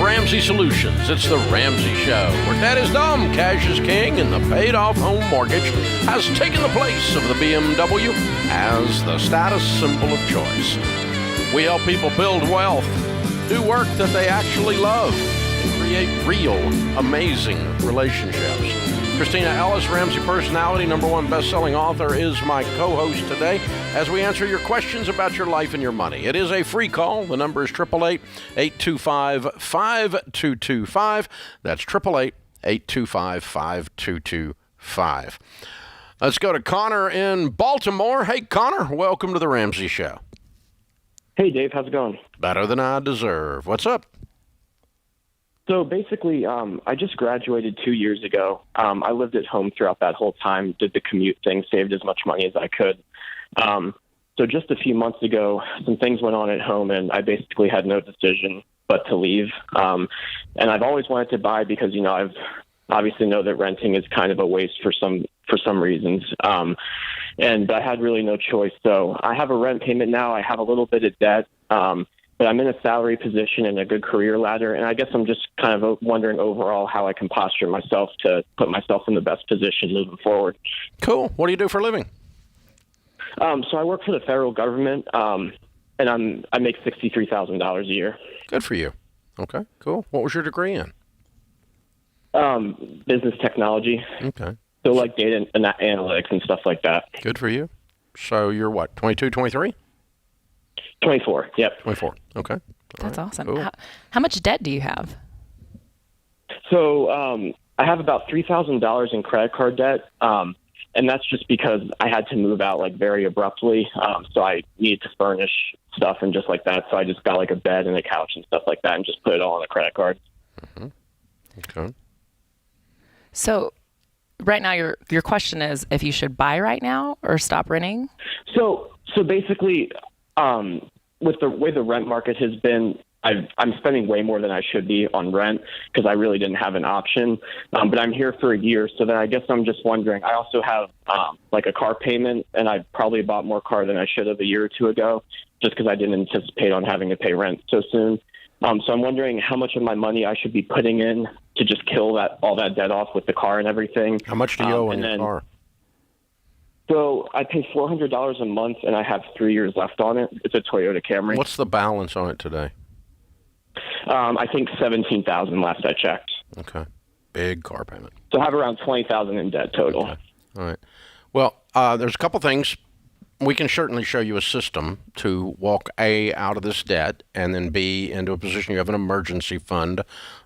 Ramsey Solutions. It's the Ramsey Show, where debt is dumb, cash is king, and the paid-off home mortgage has taken the place of the BMW as the status symbol of choice. We help people build wealth, do work that they actually love, and create real, amazing relationships. Christina Ellis, Ramsey personality, #1 best-selling author, is my co-host today as we answer your questions about your life and your money. It is a free call. The number is 888-825-5225. That's 888-825-5225. Let's go to Connor in Baltimore. Hey, Connor, welcome to the Ramsey Show. Hey, Dave. How's it going? Better than I deserve. What's up? So basically, I just graduated 2 years ago. I lived at home throughout that whole time, did the commute thing, saved as much money as I could. So just a few months ago, some things went on at home, and I basically had no decision but to leave. And I've always wanted to buy because, you know, I've obviously know that renting is kind of a waste for some reasons. And I had really no choice. So I have a rent payment now. I have a little bit of debt. But I'm in a salary position and a good career ladder, and I guess I'm just kind of wondering overall how I can posture myself to put myself in the best position moving forward. Cool. What do you do for a living? So I work for the federal government, and I make $63,000 a year. Good for you. Okay, cool. What was your degree in? Business technology. Okay. So like data and analytics and stuff like that. Good for you. So you're what, 22, 23? 24, yep. 24, okay. That's awesome. Cool. How much debt do you have? So I have about $3,000 in credit card debt, and that's just because I had to move out like very abruptly. So I needed to furnish stuff and just like that. So I just got like a bed and a couch and stuff like that and just put it all on a credit card. Mm-hmm. Okay. So right now your question is if you should buy right now or stop renting? So basically, with the way the rent market has been, I'm spending way more than I should be on rent because I really didn't have an option. But I'm here for a year, so then I guess I'm just wondering. I also have like a car payment, and I probably bought more car than I should have a year or two ago, just because I didn't anticipate on having to pay rent so soon. So I'm wondering how much of my money I should be putting in to just kill all that debt off with the car and everything. How much do you owe on your car? So I pay $400 a month, and I have 3 years left on it. It's a Toyota Camry. What's the balance on it today? I think $17,000 last I checked. Okay. Big car payment. So I have around $20,000 in debt total. Okay. All right. Well, there's a couple things. We can certainly show you a system to walk A, out of this debt, and then B, into a position you have an emergency fund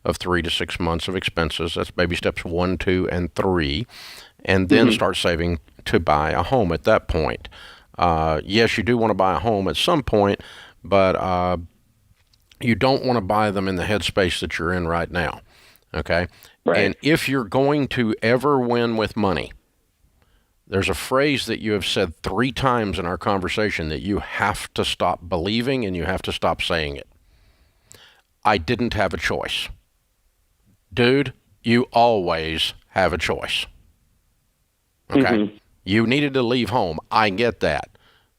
of 3 to 6 months of expenses. That's baby steps 1, 2, and 3. And then start saving to buy a home at that point. Yes, you do want to buy a home at some point, but you don't want to buy them in the headspace that you're in right now, okay? Right. And if you're going to ever win with money, there's a phrase that you have said 3 times in our conversation that you have to stop believing and you have to stop saying it. I didn't have a choice. Dude, you always have a choice. Okay? Mm-hmm. You needed to leave home. I get that.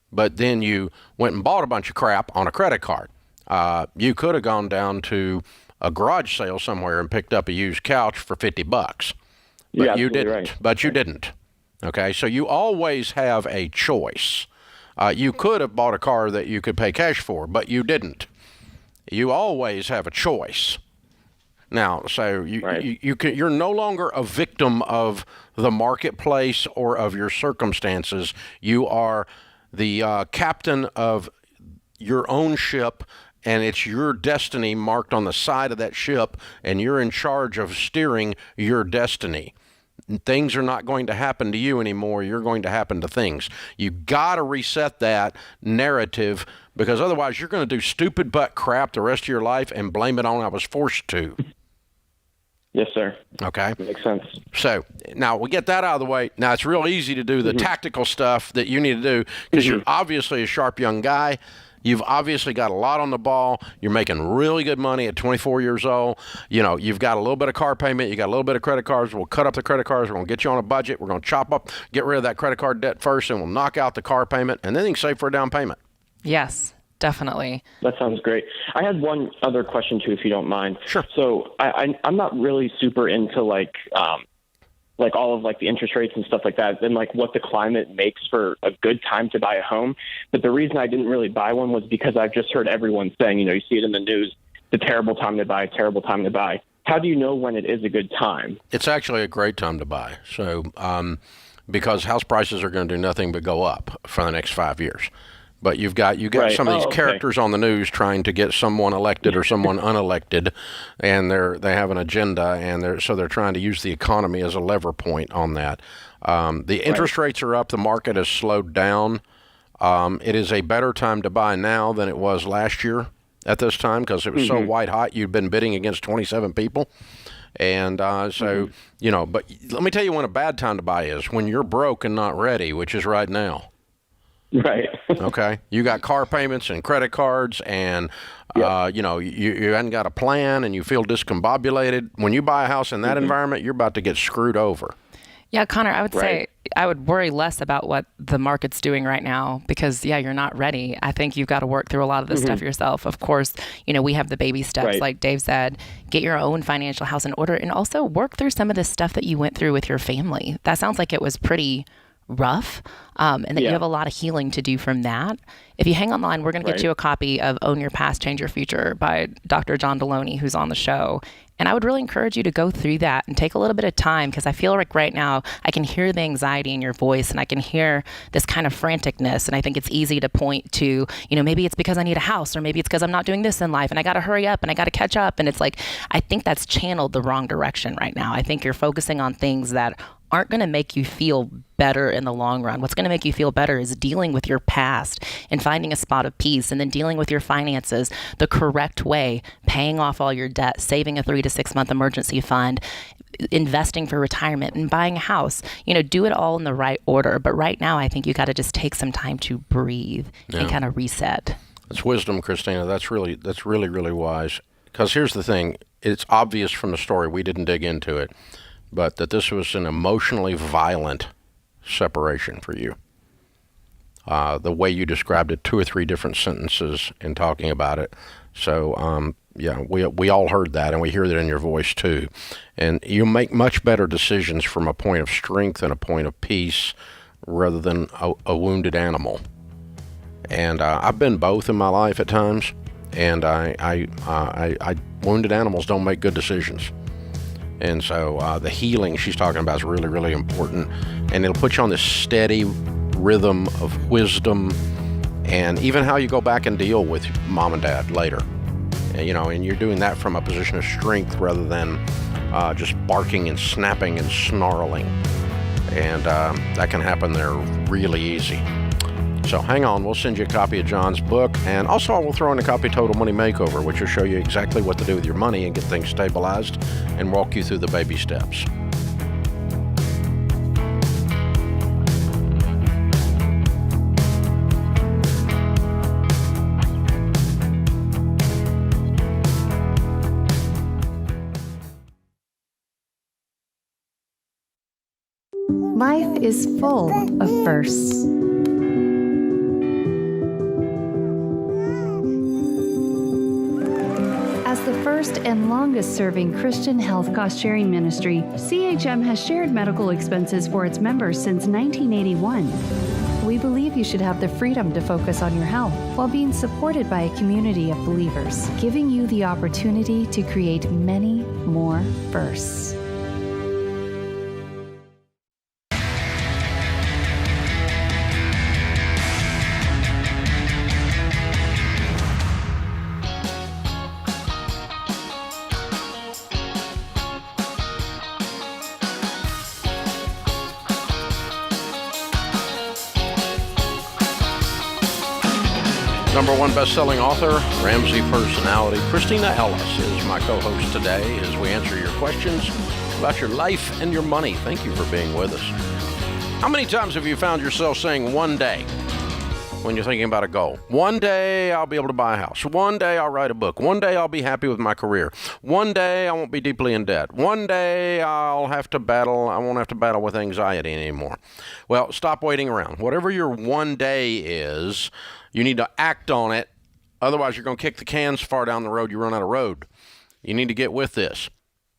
But then you went and bought a bunch of crap on a credit card. You could have gone down to a garage sale somewhere and picked up a used couch for $50. But you didn't. Right. But you didn't. Okay? So you always have a choice. You could have bought a car that you could pay cash for, but you didn't. You always have a choice. Now, so you're no longer a victim of the marketplace or of your circumstances. You are the captain of your own ship, and it's your destiny marked on the side of that ship, and you're in charge of steering your destiny. Things are not going to happen to you anymore. You're going to happen to things. You got to reset that narrative, because otherwise you're going to do stupid butt crap the rest of your life and blame it on I was forced to. Yes, sir. Okay. Makes sense. So now we get that out of the way. Now it's real easy to do the tactical stuff that you need to do because you're obviously a sharp young guy. You've obviously got a lot on the ball. You're making really good money at 24 years old. You know, you've got a little bit of car payment. You got a little bit of credit cards. We'll cut up the credit cards. We're going to get you on a budget. We're going to get rid of that credit card debt first, and we'll knock out the car payment, and then you can save for a down payment. Yes. definitely. That sounds great. I had one other question too, if you don't mind. Sure. So I'm not really super into like all of like the interest rates and stuff like that, and like what the climate makes for a good time to buy a home. But the reason I didn't really buy one was because I've just heard everyone saying, you see it in the news, it's a terrible time to buy, terrible time to buy. How do you know when it is a good time? It's actually a great time to buy. So, because house prices are going to do nothing but go up for the next 5 years. But you've got Right. some of these okay. characters on the news trying to get someone elected or someone unelected, and they have an agenda, and they're trying to use the economy as a lever point on that. The interest rates are up. The market has slowed down. It is a better time to buy now than it was last year at this time because it was so white hot. You'd been bidding against 27 people. And but let me tell you when a bad time to buy is when you're broke and not ready, which is right now. Right. Okay. You got car payments and credit cards and, you hadn't got a plan and you feel discombobulated. When you buy a house in that environment, you're about to get screwed over. Yeah, Connor, I would say I would worry less about what the market's doing right now because, you're not ready. I think you've got to work through a lot of this stuff yourself. Of course, we have the baby steps, like Dave said, get your own financial house in order and also work through some of this stuff that you went through with your family. That sounds like it was pretty rough, and that you have a lot of healing to do from that. If you hang on the line, we're going to get you a copy of Own Your Past, Change Your Future by Dr. John Deloney, who's on the show. And I would really encourage you to go through that and take a little bit of time because I feel like right now I can hear the anxiety in your voice and I can hear this kind of franticness. And I think it's easy to point to, maybe it's because I need a house or maybe it's because I'm not doing this in life and I got to hurry up and I got to catch up. And it's like, I think that's channeled the wrong direction right now. I think you're focusing on things that aren't going to make you feel better in the long run. What's going to make you feel better is dealing with your past and finding a spot of peace and then dealing with your finances the correct way, paying off all your debt, saving a 3 to 6 month emergency fund, investing for retirement and buying a house. Do it all in the right order. But right now, I think you got to just take some time to breathe and kind of reset. That's wisdom, Christina. That's really, really wise. Because here's the thing. It's obvious from the story. We didn't dig into it. But that this was an emotionally violent separation for you. The way you described it, 2 or 3 different sentences in talking about it. So, we all heard that, and we hear that in your voice too. And you make much better decisions from a point of strength and a point of peace rather than a wounded animal. And I've been both in my life at times, and I wounded animals don't make good decisions. And so the healing she's talking about is really, really important. And it'll put you on this steady rhythm of wisdom and even how you go back and deal with mom and dad later. And you're doing that from a position of strength rather than just barking and snapping and snarling. And that can happen there really easy. So hang on, we'll send you a copy of John's book, and also I will throw in a copy of Total Money Makeover, which will show you exactly what to do with your money and get things stabilized and walk you through the baby steps. Life is full of firsts. As the first and longest-serving Christian health cost-sharing ministry, CHM has shared medical expenses for its members since 1981. We believe you should have the freedom to focus on your health while being supported by a community of believers, giving you the opportunity to create many more firsts. Number 1 best-selling author, Ramsey personality, Christina Ellis is my co-host today as we answer your questions about your life and your money. Thank you for being with us. How many times have you found yourself saying one day when you're thinking about a goal? One day I'll be able to buy a house. One day I'll write a book. One day I'll be happy with my career. One day I won't be deeply in debt. One day I won't have to battle with anxiety anymore. Well, stop waiting around. Whatever your one day is, you need to act on it Otherwise, you're going to kick the cans far down the road. You run out of road. You need to get with this.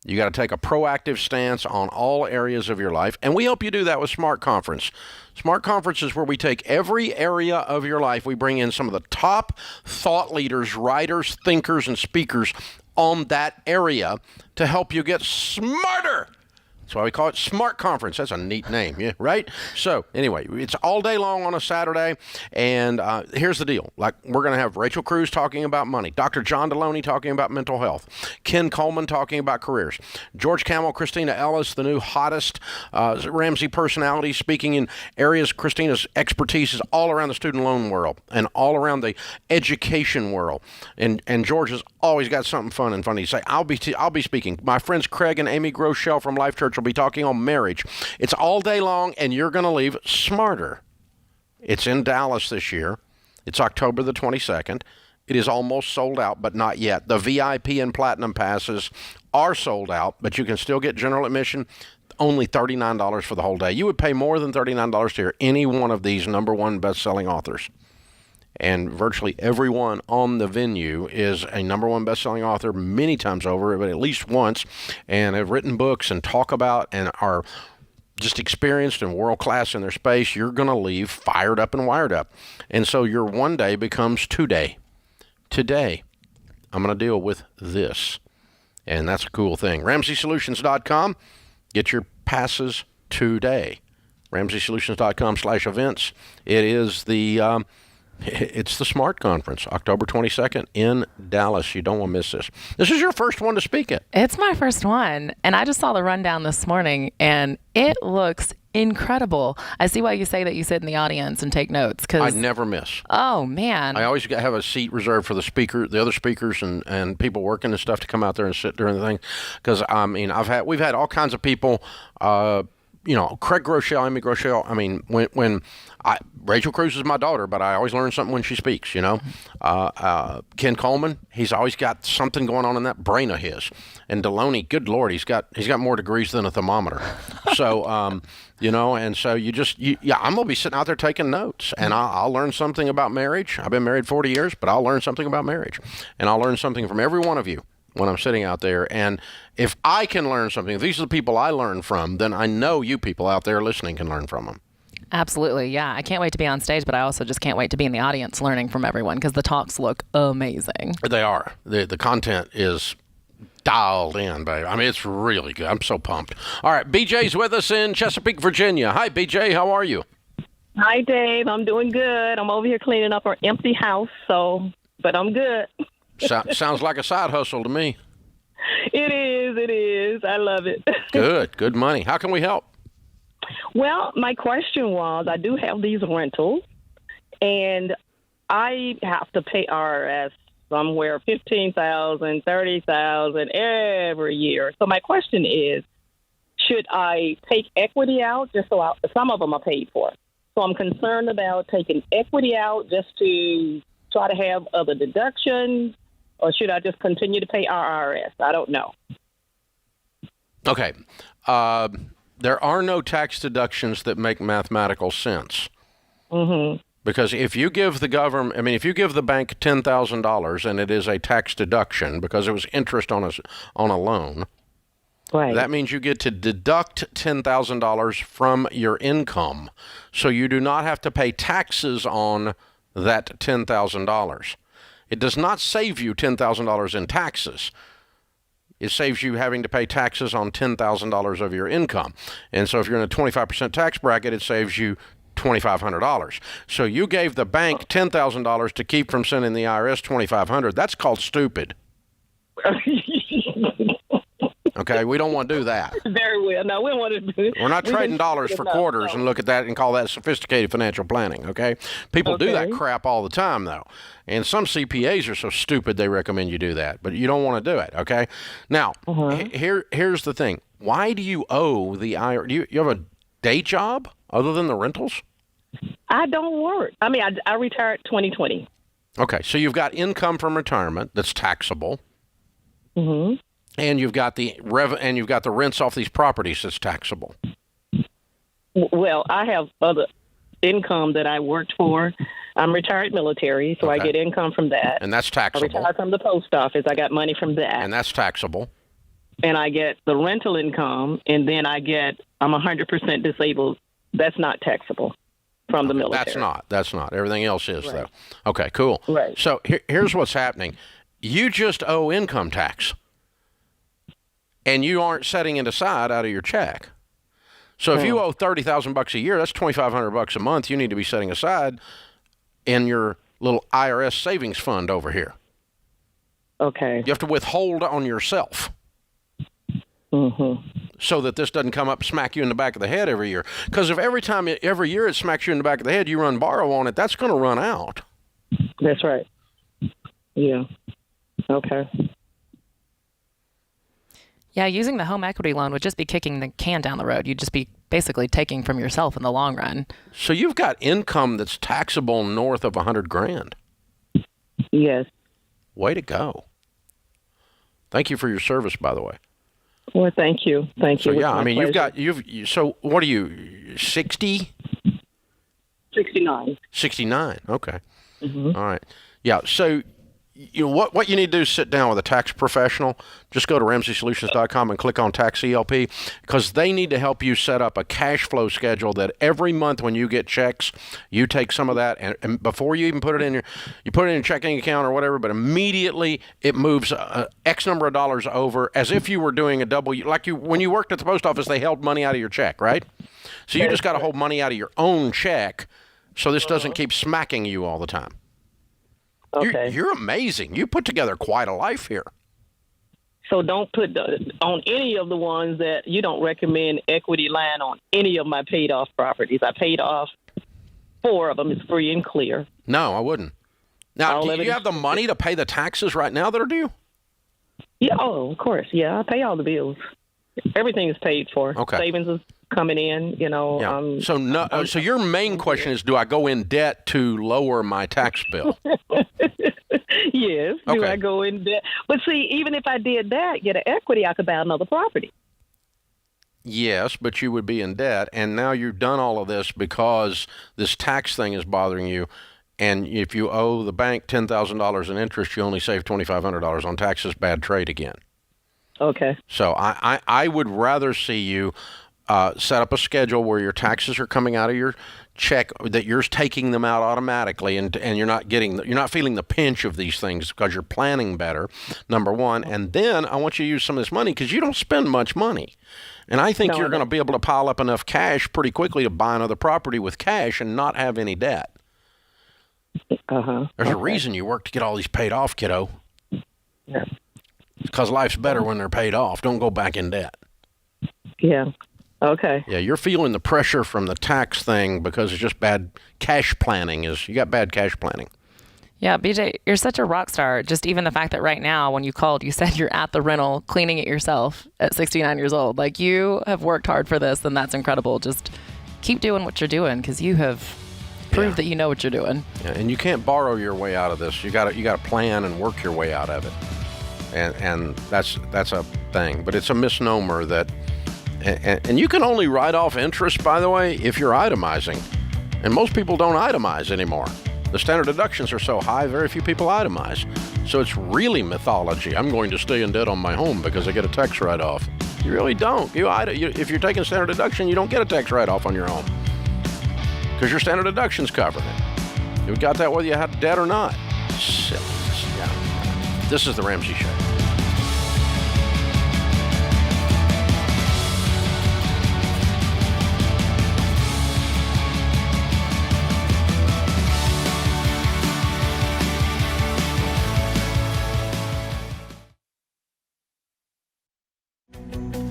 You got to take a proactive stance on all areas of your life. And we help you do that with Smart Conference. Smart Conference is where we take every area of your life. We bring in some of the top thought leaders, writers, thinkers, and speakers on that area to help you get smarter. That's why we call it Smart Conference. That's a neat name, yeah, right? So anyway, it's all day long on a Saturday, and here's the deal. Like, we're going to have Rachel Cruz talking about money, Dr. John Deloney talking about mental health, Ken Coleman talking about careers, George Camel, Christina Ellis, the new hottest Ramsey personality, speaking in areas. Christina's expertise is all around the student loan world and all around the education world, and George has always got something fun and funny to say. I'll be speaking. My friends Craig and Amy Groeschel from Life Church will be talking on marriage. It's all day long, and you're going to leave smarter. It's in Dallas this year. It's October the 22nd. It is almost sold out, but not yet. The VIP and Platinum passes are sold out, but you can still get general admission. Only $39 for the whole day. You would pay more than $39 to hear any one of these number one best-selling authors. And virtually everyone on the venue is a number one best-selling author many times over, but at least once, and have written books and talk about and are just experienced and world-class in their space. You're going to leave fired up and wired up. And so your one day becomes today. Today, I'm going to deal with this. And that's a cool thing. RamseySolutions.com. Get your passes today. RamseySolutions.com/events. It is it's the Smart Conference, October 22nd in Dallas. You don't want to miss this. This is your first one to speak at. It's my first one, and I just saw the rundown this morning, and it looks incredible. I see why you say that you sit in the audience and take notes. I never miss. Oh, man. I always have a seat reserved for the other speakers and people working and stuff to come out there and sit during the thing. Because, I mean, we've had all kinds of people, Craig Groeschel, Amy Groeschel. I mean, Rachel Cruz is my daughter, but I always learn something when she speaks, Ken Coleman, he's always got something going on in that brain of his. And Deloney, good Lord, he's got more degrees than a thermometer. So, and so I'm going to be sitting out there taking notes, and I'll learn something about marriage. I've been married 40 years, but I'll learn something about marriage. And I'll learn something from every one of you when I'm sitting out there. And if I can learn something, if these are the people I learn from, then I know you people out there listening can learn from them. Absolutely, yeah. I can't wait to be on stage, but I also just can't wait to be in the audience learning from everyone because the talks look amazing. They are. The content is dialed in, babe. I mean, it's really good. I'm so pumped. All right, BJ's with us in Chesapeake, Virginia. Hi, BJ. How are you? Hi, Dave. I'm doing good. I'm over here cleaning up our empty house, but I'm good. Sounds like a side hustle to me. It is. I love it. Good money. How can we help? Well, my question was, I do have these rentals, and I have to pay IRS somewhere $15,000, $30,000 every year. So my question is, should I take equity out just so some of them are paid for? So I'm concerned about taking equity out just to try to have other deductions, or should I just continue to pay IRS? I don't know. Okay. There are no tax deductions that make mathematical sense. Mm-hmm. Because if you give the bank $10,000 and it is a tax deduction because it was interest on a loan, right, that means you get to deduct $10,000 from your income. So you do not have to pay taxes on that $10,000. It does not save you $10,000 in taxes. It saves you having to pay taxes on $10,000 of your income. And so if you're in a 25% tax bracket, it saves you $2,500. So you gave the bank $10,000 to keep from sending the IRS $2,500. That's called stupid. Okay, we don't want to do that. Very well. No, we don't want to do it. We're not trading dollars for quarters and look at that and call that sophisticated financial planning, okay? People do that crap all the time, though. And some CPAs are so stupid they recommend you do that. But you don't want to do it, okay? Now, here's the thing. Why do you owe the IRS? Do you have a day job other than the rentals? I don't work. I mean, I retired 2020. Okay, so you've got income from retirement that's taxable. Mm-hmm. And you've got the rents off these properties that's taxable. Well, I have other income that I worked for, I'm retired military, so I get income from that. And that's taxable. I retired from the post office. I got money from that. And that's taxable. And I get the rental income, and then I'm 100% disabled. That's not taxable from the military. That's not. Everything else is, though. Okay, cool. Right. So here's what's happening. You just owe income tax, and you aren't setting it aside out of your check. So if you owe $30,000 a year, that's $2,500 a month you need to be setting aside in your little IRS savings fund over here. Okay. You have to withhold on yourself. Mm-hmm. So that this doesn't come up smack you in the back of the head every year. Because if every year it smacks you in the back of the head, you run borrow on it, that's going to run out. That's right. Yeah. Okay. Yeah, using the home equity loan would just be kicking the can down the road. You'd just be basically taking from yourself in the long run. So you've got income that's taxable north of $100,000. Yes. Way to go. Thank you for your service, by the way. Well, thank you. Thank you. So, yeah, I mean, so what are you, 60? 69. 69, okay. Mm-hmm. All right. Yeah, so what you need to do is sit down with a tax professional. Just go to RamseySolutions.com and click on Tax ELP, because they need to help you set up a cash flow schedule that every month when you get checks, you take some of that, and before you even put it in your checking account or whatever, but immediately it moves X number of dollars over, as if you were doing a double, when you worked at the post office, they held money out of your check, right? So you just got to hold money out of your own check so this doesn't keep smacking you all the time. Okay. You're amazing. You put together quite a life here. So don't put on any of the ones that you don't recommend equity line on any of my paid off properties. I paid off 4 of them. It's free and clear. No, I wouldn't. Now, do you have the money to pay the taxes right now that are due? Yeah, of course. Yeah, I pay all the bills. Everything is paid for. Okay. Savings is coming in, Yeah. So your main question is, do I go in debt to lower my tax bill? Yes. Okay. Do I go in debt? But see, even if I did that, get an equity, I could buy another property. Yes, but you would be in debt, and now you've done all of this because this tax thing is bothering you, and if you owe the bank $10,000 in interest, you only save $2,500 on taxes. Bad trade again. Okay. So I would rather see you set up a schedule where your taxes are coming out of your check, that you're taking them out automatically, and you're not feeling the pinch of these things because you're planning better, number one. And then I want you to use some of this money, because you don't spend much mony. And I think you're going to be able to pile up enough cash pretty quickly to buy another property with cash and not have any debt. There's a reason you work to get all these paid off, kiddo. Yeah. It's because life's better when they're paid off. Don't go back in debt. Yeah. Okay. Yeah, you're feeling the pressure from the tax thing because it's just bad cash planning. You got bad cash planning. Yeah, BJ, you're such a rock star. Just even the fact that right now, when you called, you said you're at the rental cleaning it yourself at 69 years old. Like, you have worked hard for this, and that's incredible. Just keep doing what you're doing, because you have proved that you know what you're doing. Yeah, and you can't borrow your way out of this. You got to plan and work your way out of it. And that's a thing. But it's a misnomer that. And you can only write off interest, by the way, if you're itemizing. And most people don't itemize anymore. The standard deductions are so high, very few people itemize. So it's really mythology. I'm going to stay in debt on my home because I get a tax write-off. You really don't. If you're taking standard deduction, you don't get a tax write-off on your home, because your standard deduction's covering it. You got that whether you had debt or not. Silliness. Yeah. This is the Ramsey Show.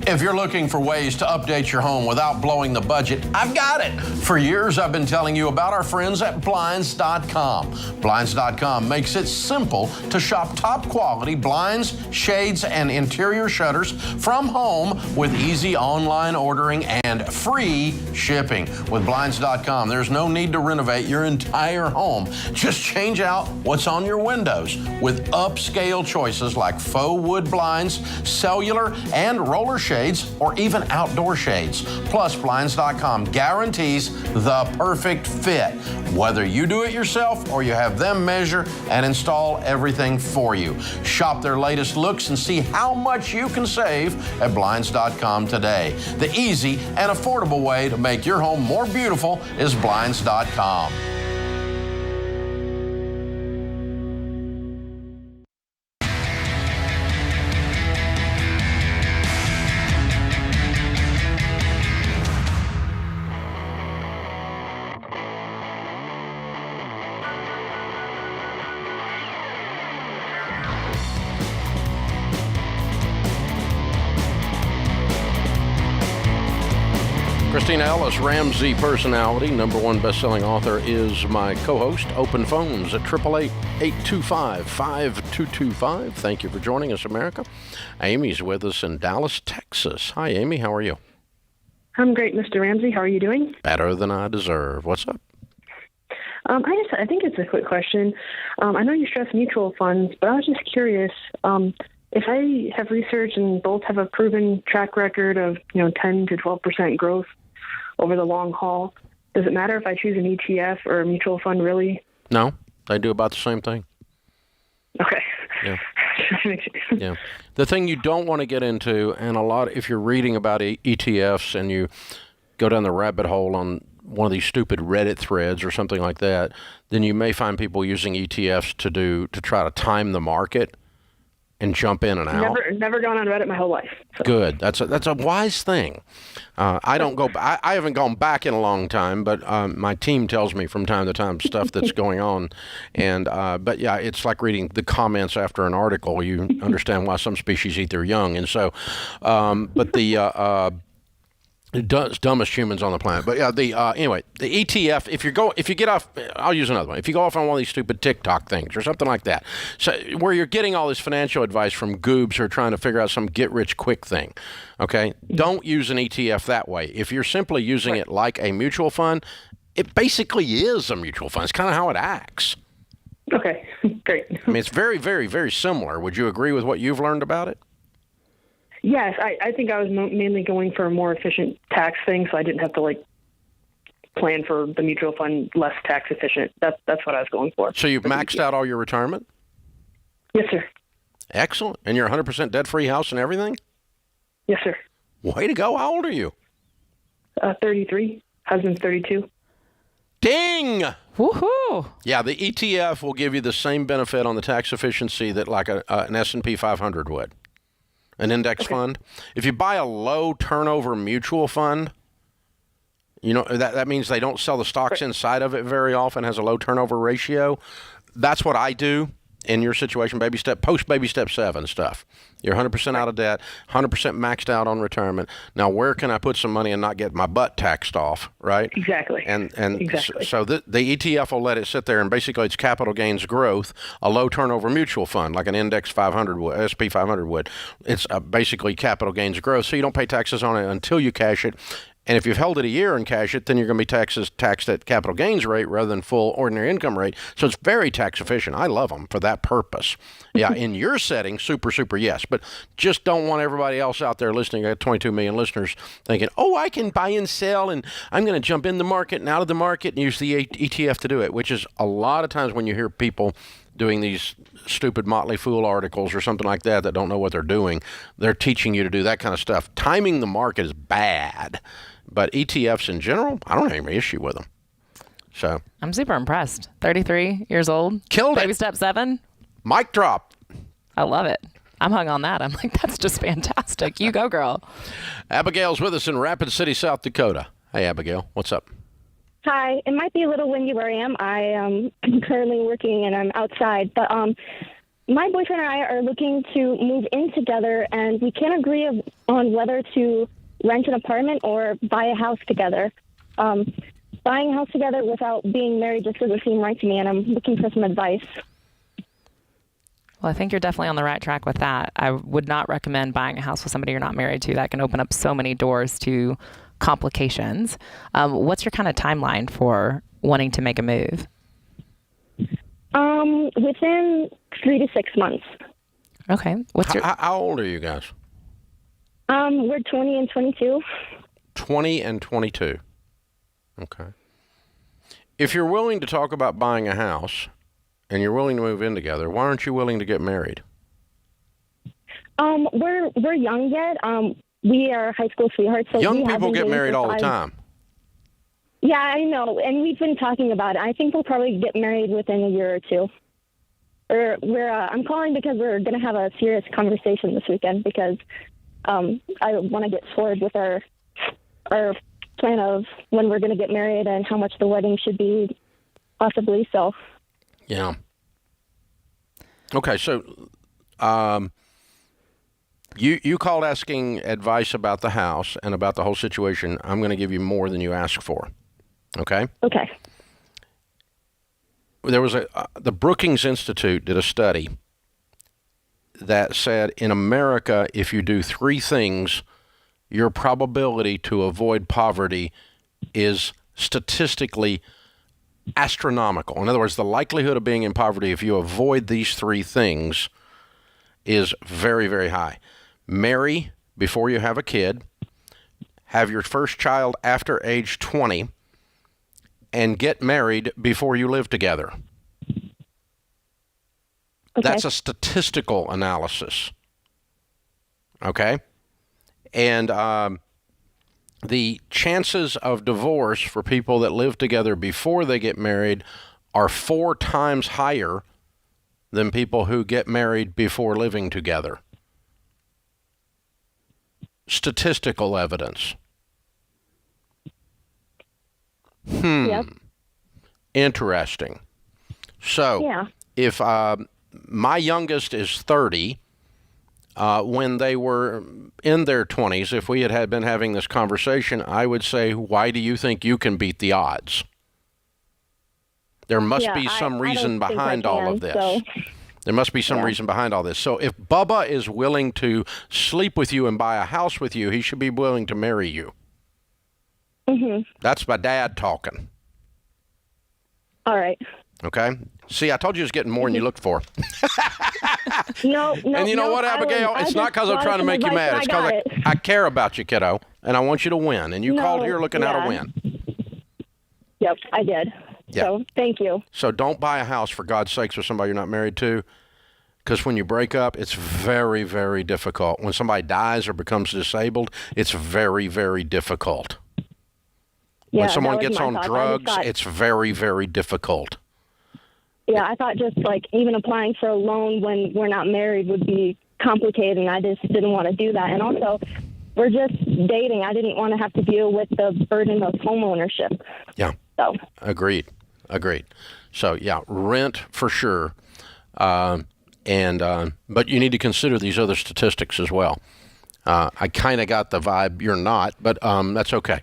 If you're looking for ways to update your home without blowing the budget, I've got it. For years, I've been telling you about our friends at Blinds.com. Blinds.com makes it simple to shop top quality blinds, shades, and interior shutters from home with easy online ordering and free shipping. With Blinds.com, there's no need to renovate your entire home. Just change out what's on your windows with upscale choices like faux wood blinds, cellular, and roller shades shades, or even outdoor shades. Plus, Blinds.com guarantees the perfect fit, whether you do it yourself or you have them measure and install everything for you. Shop their latest looks and see how much you can save at Blinds.com today. The easy and affordable way to make your home more beautiful is Blinds.com. Christina Ellis, Ramsey personality, #1 best-selling author, is my co-host. Open phones at 888-825-5225. Thank you for joining us, America. Amy's with us in Dallas, Texas. Hi, Amy. How are you? I'm great, Mr. Ramsey. How are you doing? Better than I deserve. What's up? I think it's a quick question. I know you stress mutual funds, but I was just curious. If I have researched and both have a proven track record of 10 to 12% growth over the long haul, does it matter if I choose an ETF or a mutual fund, really? No, they do about the same thing. Okay. Yeah. Yeah. The thing you don't want to get into, and if you're reading about ETFs and you go down the rabbit hole on one of these stupid Reddit threads or something like that, then you may find people using ETFs to try to time the market and jump in and out. Never gone on Reddit my whole life. So. Good. That's a wise thing. I haven't gone back in a long time, but my team tells me from time to time stuff that's going on, and but yeah, it's like reading the comments after an article. You understand why some species eat their young, and so, but the dumbest humans on the planet. But yeah, anyway, the ETF. If you get off, I'll use another one. If you go off on one of these stupid TikTok things or something like that, so where you're getting all this financial advice from goobs who are trying to figure out some get-rich-quick thing, okay? Don't use an ETF that way. If you're simply using it like a mutual fund, it basically is a mutual fund. It's kind of how it acts. Okay, great. I mean, it's very, very, very similar. Would you agree with what you've learned about it? Yes, I think I was mainly going for a more efficient tax thing, so I didn't have to plan for the mutual fund less tax efficient. That's what I was going for. So you've maxed out all your retirement? Yes, sir. Excellent. And you're 100% debt-free house and everything? Yes, sir. Way to go. How old are you? 33. Husband's 32. Ding! Woohoo! Yeah, the ETF will give you the same benefit on the tax efficiency that like an S&P 500 would. An index fund. If you buy a low turnover mutual fund, that means they don't sell the stocks inside of it very often, has a low turnover ratio. That's what I do in your situation, post baby step 7 stuff. You're 100% out of debt, 100% maxed out on retirement. Now, where can I put some money and not get my butt taxed off, right? Exactly. And exactly. So the ETF will let it sit there, and basically it's capital gains growth, a low turnover mutual fund, like an index 500 would, SP 500 would. It's basically capital gains growth, so you don't pay taxes on it until you cash it. And if you've held it a year and cash it, then you're going to be taxed at capital gains rate rather than full ordinary income rate. So it's very tax efficient. I love them for that purpose. Yeah, in your setting, super, yes. But just don't want everybody else out there listening. I got 22 million listeners thinking, I can buy and sell, and I'm going to jump in the market and out of the market and use the ETF to do it, which is a lot of times when you hear people doing these stupid Motley Fool articles or something like that don't know what they're doing. They're teaching you to do that kind of stuff. Timing the market is bad. But ETFs in general, I don't have any issue with them. So I'm super impressed. 33 years old. Killed it. Baby step 7. Mic drop. I love it. I'm hung on that. I'm like, that's just fantastic. You go, girl. Abigail's with us in Rapid City, South Dakota. Hey, Abigail. What's up? Hi. It might be a little windy where I am. I am currently working and I'm outside. But my boyfriend and I are looking to move in together, and we can't agree on whether to rent an apartment or buy a house together. Buying a house together without being married just doesn't seem right to me, and I'm looking for some advice. Well, I think you're definitely on the right track with that. I would not recommend buying a house with somebody you're not married to. That can open up so many doors to complications. What's your kind of timeline for wanting to make a move? Within 3 to 6 months. Okay. How old are you guys? We're 20 and 22. 20 and 22. Okay. If you're willing to talk about buying a house and you're willing to move in together, why aren't you willing to get married? We're young yet. We are high school sweethearts. So young people get married all the time. Yeah, I know, and we've been talking about it. I think we'll probably get married within a year or two. I'm calling because we're going to have a serious conversation this weekend because I want to get forward with our plan of when we're going to get married and how much the wedding should be, possibly. So. Yeah. Okay, so you called asking advice about the house and about the whole situation. I'm going to give you more than you asked for. Okay? Okay. There was the Brookings Institute did a study that said in America, if you do 3 things, your probability to avoid poverty is statistically astronomical. In other words, the likelihood of being in poverty if you avoid these 3 things is very, very high. Marry before you have a kid, have your first child after age 20, and get married before you live together. Okay. That's a statistical analysis. Okay? And the chances of divorce for people that live together before they get married are 4 times higher than people who get married before living together. Statistical evidence. Yep. Interesting. So, yeah. If my youngest is 30, when they were in their 20s, if we had been having this conversation, I would say, why do you think you can beat the odds? There must be some reason behind all of this. So. There must be some reason behind all this. So if Bubba is willing to sleep with you and buy a house with you, he should be willing to marry you. Mm-hmm. That's my dad talking. All right. Okay? See, I told you it was getting more than you looked for. No. And you know what, Abigail? It's not because I'm trying to make you mad. It's because I care about you, kiddo, and I want you to win. And you called here looking out to win. Yep, I did. Yeah. So, thank you. So don't buy a house, for God's sakes, with somebody you're not married to, because when you break up, it's very, very difficult. When somebody dies or becomes disabled, it's very, very difficult. Yeah, when someone gets on drugs, it's very, very difficult. Yeah, I thought just like even applying for a loan when we're not married would be complicated, and I just didn't want to do that. And also, we're just dating. I didn't want to have to deal with the burden of homeownership. Yeah. So. Agreed. So, yeah, rent for sure. But you need to consider these other statistics as well. I kind of got the vibe you're not, but that's okay.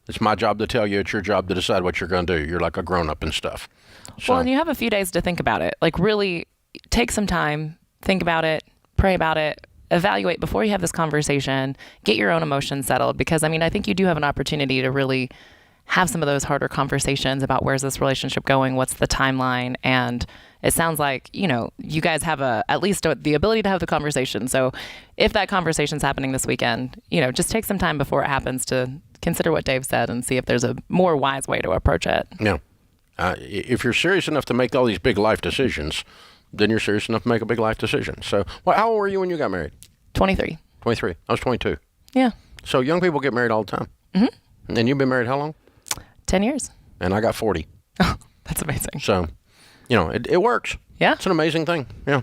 It's my job to tell you. It's your job to decide what you're going to do. You're like a grown-up and stuff. So. Well, and you have a few days to think about it. Like, really take some time, think about it, pray about it, evaluate before you have this conversation, get your own emotions settled. Because, I mean, I think you do have an opportunity to really have some of those harder conversations about where's this relationship going, what's the timeline, and it sounds like, you know, you guys have at least the ability to have the conversation. So if that conversation's happening this weekend, you know, just take some time before it happens to consider what Dave said and see if there's a more wise way to approach it. Yeah. If you're serious enough to make all these big life decisions, then you're serious enough to make a big life decision. So, well, how old were you when you got married? 23. 23. I was 22. Yeah. So young people get married all the time. Mm-hmm. And you've been married how long? 10 years. And I got 40. Oh, that's amazing. So, you know, it works. Yeah. It's an amazing thing. Yeah.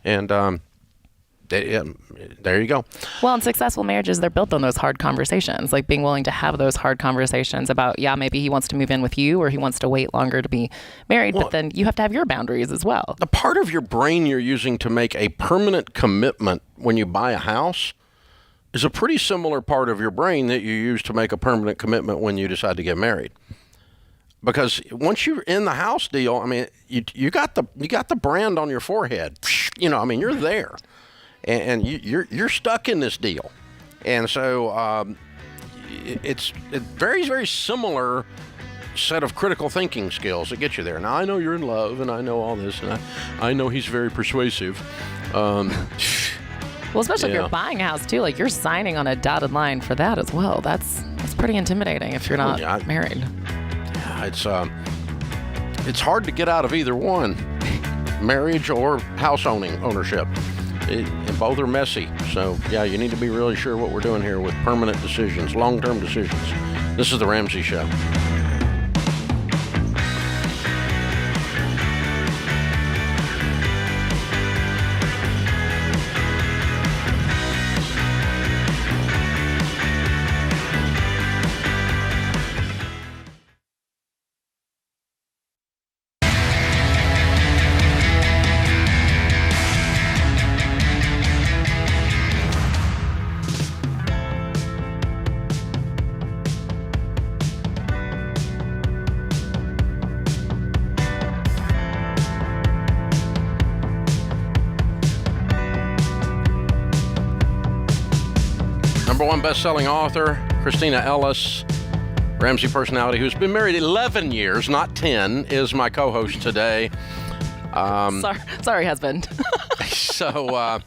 And there you go. Well, in successful marriages, they're built on those hard conversations, like being willing to have those hard conversations about, maybe he wants to move in with you or he wants to wait longer to be married, but then you have to have your boundaries as well. The part of your brain you're using to make a permanent commitment when you buy a house is a pretty similar part of your brain that you use to make a permanent commitment when you decide to get married. Because once you're in the house deal, I mean, you got the brand on your forehead. You know, I mean, you're there, and you're stuck in this deal, and so it's a very, very similar set of critical thinking skills that get you there. Now I know you're in love, and I know all this, and I know he's very persuasive. Well, especially if you're buying a house too, like you're signing on a dotted line for that as well. That's pretty intimidating if you're not married. Yeah, it's hard to get out of either one, marriage or house ownership. And both are messy. So yeah, you need to be really sure what we're doing here with permanent decisions, long-term decisions. This is the Ramsey Show. Number one best-selling author, Christina Ellis, Ramsey personality, who's been married 11 years, not 10, is my co-host today. Sorry, husband. So,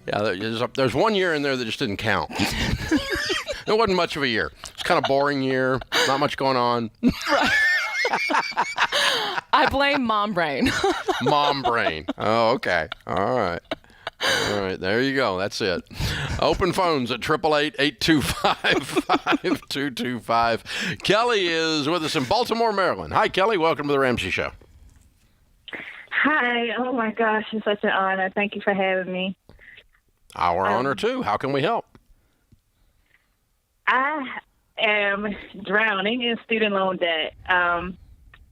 there's 1 year in there that just didn't count. It wasn't much of a year. It's kind of boring year, not much going on. I blame mom brain. Mom brain. Oh, okay. All right, there you go. That's it. Open phones at 888-825-5225. Kelly is with us in Baltimore, Maryland. Hi, Kelly. Welcome to the Ramsey Show. Hi. Oh, my gosh. It's such an honor. Thank you for having me. Our honor, too. How can we help? I am drowning in student loan debt. I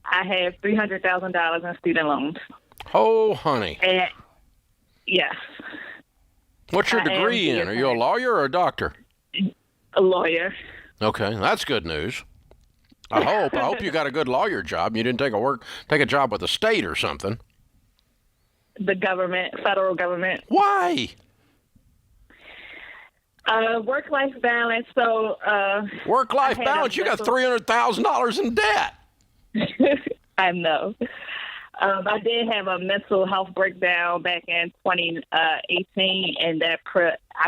have $300,000 in student loans. Oh, honey. And, yes. What's your degree in? Are you a lawyer or a doctor? A lawyer. Okay, that's good news. I hope you got a good lawyer job. You didn't take a job with the state or something. The government, federal government. Why? Work-life balance. So. Work-life balance. You got $300,000 in debt. I know. I did have a mental health breakdown back in 2018, and I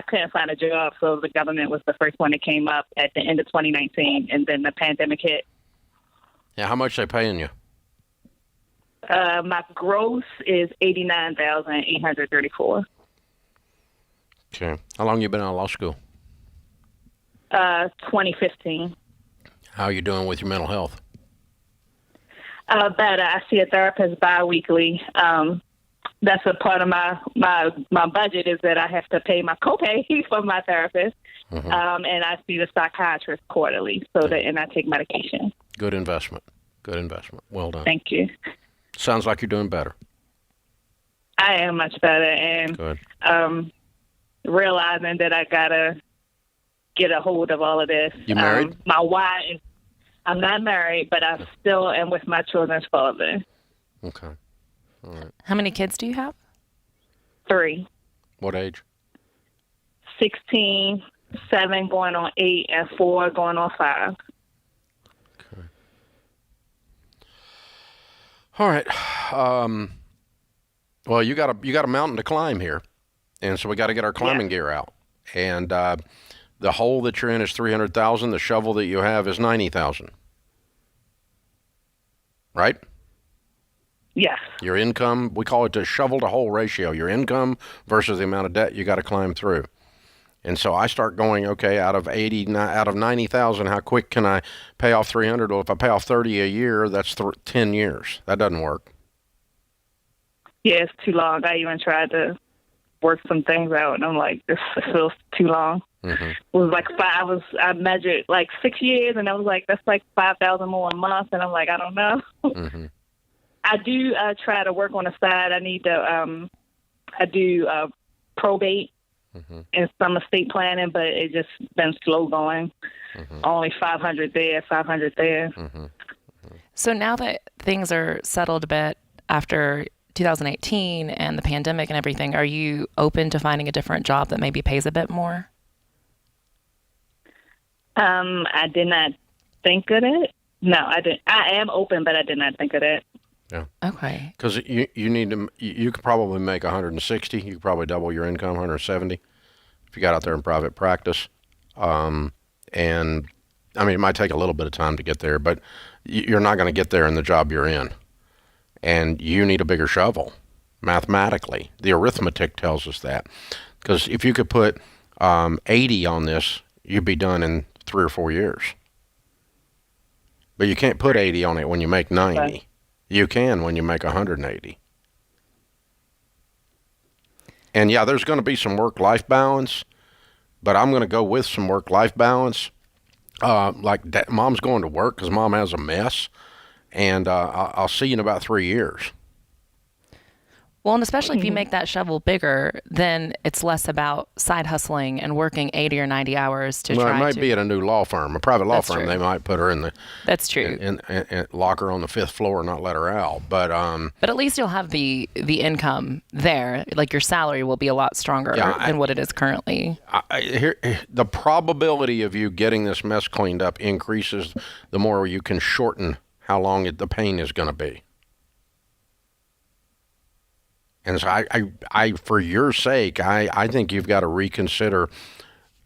couldn't find a job, so the government was the first one that came up at the end of 2019, and then the pandemic hit. Yeah, how much they paying you? My gross is $89,834. Okay. How long you been out of law school? 2015. How are you doing with your mental health? Better. I see a therapist bi-weekly. That's a part of my budget is that I have to pay my copay for my therapist. Mm-hmm. And I see the psychiatrist quarterly, and I take medication. Good investment. Well done. Thank you. Sounds like you're doing better. I am much better, and good. Realizing that I gotta get a hold of all of this. You married? My why is I'm not married, but I still am with my children's father. Okay. All right. How many kids do you have? 3. What age? 16, 7 going on 8, and 4 going on 5. Okay. All right. Well, you got a mountain to climb here, and so we got to get our climbing gear out. And the hole that you're in is $300,000. The shovel that you have is $90,000. Right? Yes. Your income, we call it the shovel to hole ratio. Your income versus the amount of debt you got to climb through. And so I start going, okay, out of 90,000, how quick can I pay off 300? Well, if I pay off 30 a year, that's 10 years. That doesn't work. Yeah, it's too long. I even tried to work some things out, and I'm like, this feels too long. Mm-hmm. It was like I measured like 6 years, and I was like, that's like $5,000 more a month, and I'm like, I don't know. Mm-hmm. I do try to work on the side. I need to, I do probate and some estate planning, but it just been slow going. Mm-hmm. Only 500 there, 500 there. Mm-hmm. So now that things are settled a bit after 2018 and the pandemic and everything, are you open to finding a different job that maybe pays a bit more? I did not think of it. No, I didn't. I am open, but I did not think of it. Yeah. Okay. Because you need to. You could probably make 160. You could probably double your income, 170. if you got out there in private practice. And I mean, it might take a little bit of time to get there, but you're not going to get there in the job you're in. And you need a bigger shovel, mathematically. The arithmetic tells us that. Because if you could put 80 on this, you'd be done in 3 or 4 years. But you can't put 80 on it when you make 90. Right. You can when you make 180. And yeah, there's going to be some work-life balance, but I'm going to go with some work-life balance. Like mom's going to work because mom has a mess, and I'll see you in about 3 years. Well, and especially if you make that shovel bigger, then it's less about side hustling and working 80 or 90 hours to try to... Well, it might be at a new law firm, a private law firm. True. They might put her in the... That's true. And lock her on the 5th floor and not let her out. But at least you'll have the income there. Like your salary will be a lot stronger than what it is currently. The probability of you getting this mess cleaned up increases the more you can shorten how long the pain is going to be. And so I for your sake, I think you've got to reconsider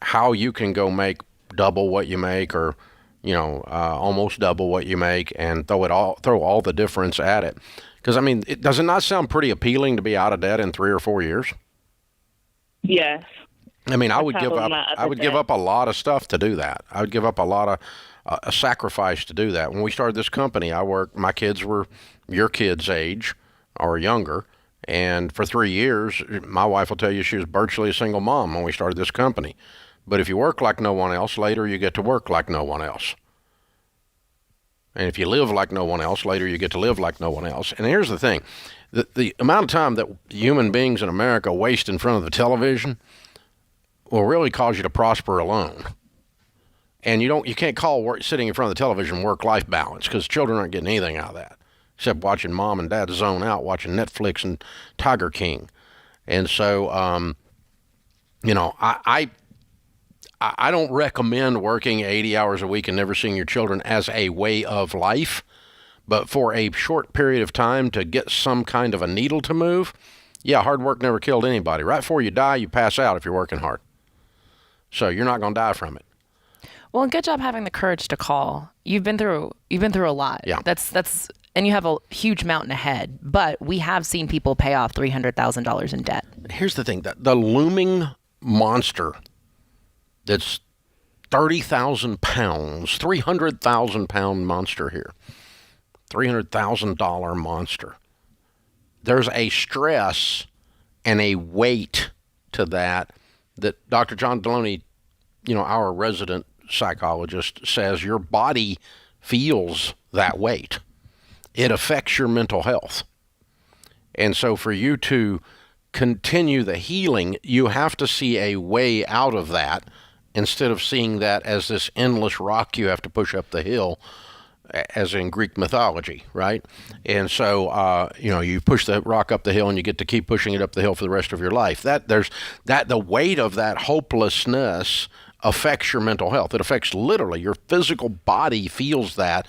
how you can go make double what you make, or, almost double what you make, and throw all the difference at it. Because I mean, does it not sound pretty appealing to be out of debt in 3 or 4 years? Yes. I mean, I would give up a lot of stuff to do that. I would give up a lot of a sacrifice to do that. When we started this company, my kids were your kids' age or younger. And for 3 years, my wife will tell you she was virtually a single mom when we started this company. But if you work like no one else, later you get to work like no one else. And if you live like no one else, later you get to live like no one else. And here's the thing. The amount of time that human beings in America waste in front of the television will really cause you to prosper alone. And you can't call sitting in front of the television work-life balance, because children aren't getting anything out of that, except watching mom and dad zone out, watching Netflix and Tiger King. And so, I don't recommend working 80 hours a week and never seeing your children as a way of life. But for a short period of time to get some kind of a needle to move, yeah, hard work never killed anybody. Right before you die, you pass out if you're working hard. So you're not going to die from it. Well, good job having the courage to call. You've been through a lot. Yeah. That's and you have a huge mountain ahead, but we have seen people pay off $300,000 in debt. Here's the thing, the looming monster that's 30,000 pounds, 300,000 pound monster here, $300,000 monster. There's a stress and a weight to that Dr. John Deloney, our resident psychologist, says your body feels that weight. It affects your mental health. And so for you to continue the healing, you have to see a way out of that instead of seeing that as this endless rock you have to push up the hill, as in Greek mythology, right? And so, you push the rock up the hill and you get to keep pushing it up the hill for the rest of your life. The weight of that hopelessness affects your mental health. It affects literally your physical body feels that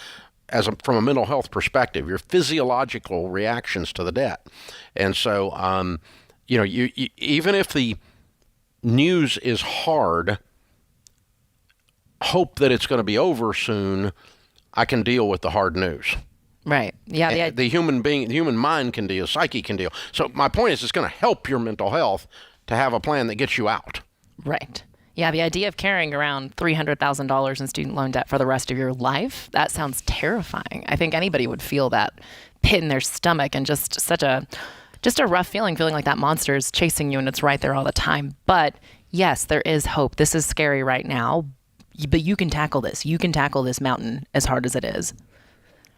from a mental health perspective, your physiological reactions to the debt. And so, you even if the news is hard, hope that it's going to be over soon. I can deal with the hard news. Right. Yeah. The human mind can deal, psyche can deal. So my point is, it's going to help your mental health to have a plan that gets you out. Right. Yeah, the idea of carrying around $300,000 in student loan debt for the rest of your life, that sounds terrifying. I think anybody would feel that pit in their stomach, and just a rough feeling like that monster is chasing you and it's right there all the time. But yes, there is hope. This is scary right now, but you can tackle this. You can tackle this mountain as hard as it is.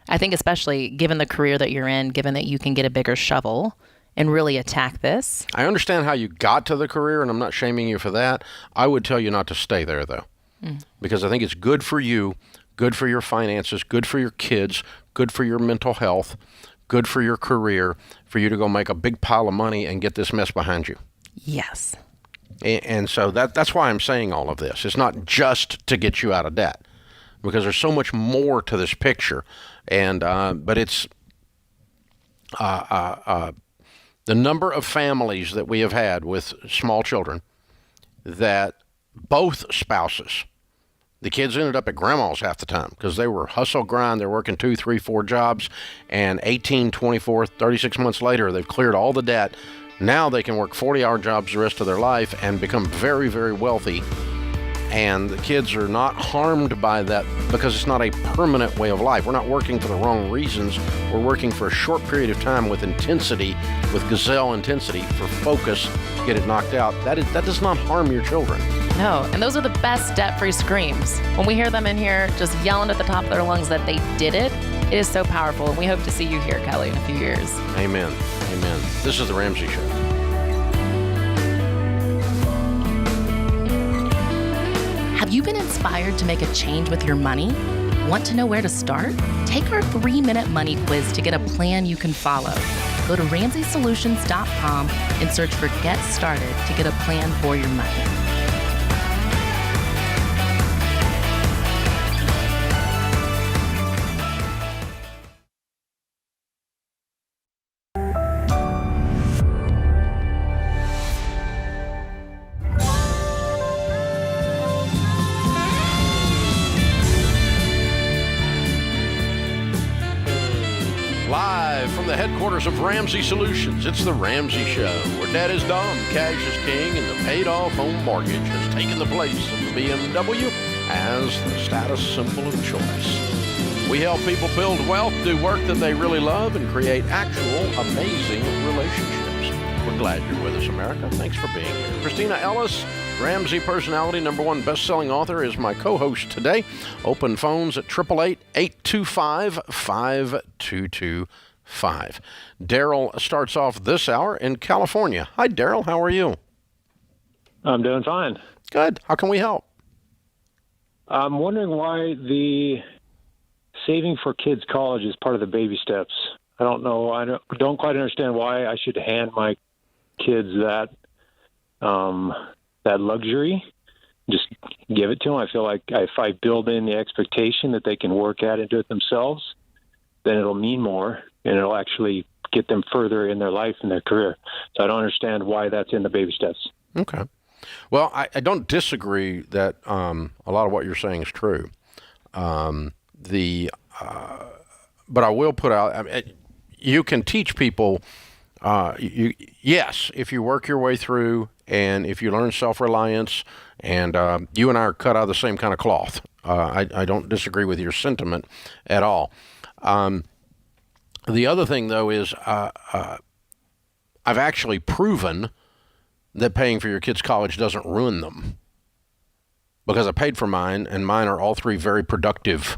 I think especially given the career that you're in, given that you can get a bigger shovel and really attack this. I understand how you got to the career, and I'm not shaming you for that. I would tell you not to stay there, though, because I think it's good for you, good for your finances, good for your kids, good for your mental health, good for your career, for you to go make a big pile of money and get this mess behind you. Yes. And so that's why I'm saying all of this. It's not just to get you out of debt, because there's so much more to this picture. And but it's the number of families that we have had with small children that both spouses, the kids ended up at grandma's half the time because they were hustle grind. They're working 2, 3, 4 jobs, and 18, 24, 36 months later, they've cleared all the debt. Now they can work 40-hour jobs the rest of their life and become very, very wealthy. And the kids are not harmed by that because it's not a permanent way of life. We're not working for the wrong reasons. We're working for a short period of time with intensity, with gazelle intensity, for focus, to get it knocked out. That does not harm your children. No, and those are the best debt-free screams. When we hear them in here just yelling at the top of their lungs that they did it, it is so powerful. And we hope to see you here, Kelly, in a few years. Amen. Amen. This is The Ramsey Show. Have you been inspired to make a change with your money? Want to know where to start? Take our 3-minute money quiz to get a plan you can follow. Go to RamseySolutions.com and search for Get Started to get a plan for your money. Live from the headquarters of Ramsey Solutions, it's The Ramsey Show, where Dad is dumb, cash is king, and the paid-off home mortgage has taken the place of the BMW as the status symbol of choice. We help people build wealth, do work that they really love, and create actual amazing relationships. We're glad you're with us, America. Thanks for being here. Christina Ellis, Ramsey personality, #1 best-selling author, is my co-host today. Open phones at 888-825-5225. Daryl starts off this hour in California. Hi, Daryl. How are you? I'm doing fine. Good. How can we help? I'm wondering why the saving for kids' college is part of the baby steps. I don't know. I don't quite understand why I should hand my kids that luxury. Just give it to them. I feel like if I build in the expectation that they can work at it and do it themselves, then it'll mean more and it'll actually get them further in their life and their career. So I don't understand why that's in the baby steps. Okay. Well, I don't disagree that a lot of what you're saying is true. But I will put out, you can teach people, yes, if you work your way through and if you learn self-reliance, and you and I are cut out of the same kind of cloth. I don't disagree with your sentiment at all. The other thing, though, is I've actually proven that paying for your kids' college doesn't ruin them, because I paid for mine, and mine are all three very productive,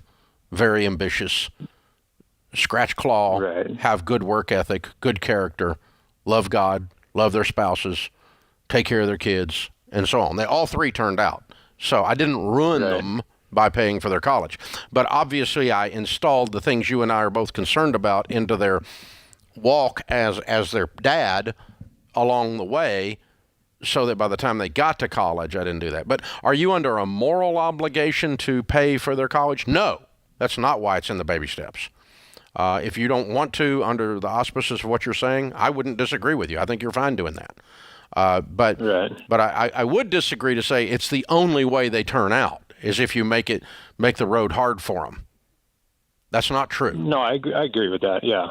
very ambitious, scratch claw, right, have good work ethic, good character, love God, love their spouses, take care of their kids, and so on. They all three turned out. So I didn't ruin them by paying for their college. But obviously I installed the things you and I are both concerned about into their walk as their dad along the way, so that by the time they got to college, I didn't do that. But are you under a moral obligation to pay for their college? No, that's not why it's in the baby steps. If you don't want to, under the auspices of what you're saying, I wouldn't disagree with you. I think you're fine doing that. But I would disagree to say it's the only way they turn out is if you make the road hard for them. That's not true. No, I agree with that. Yeah.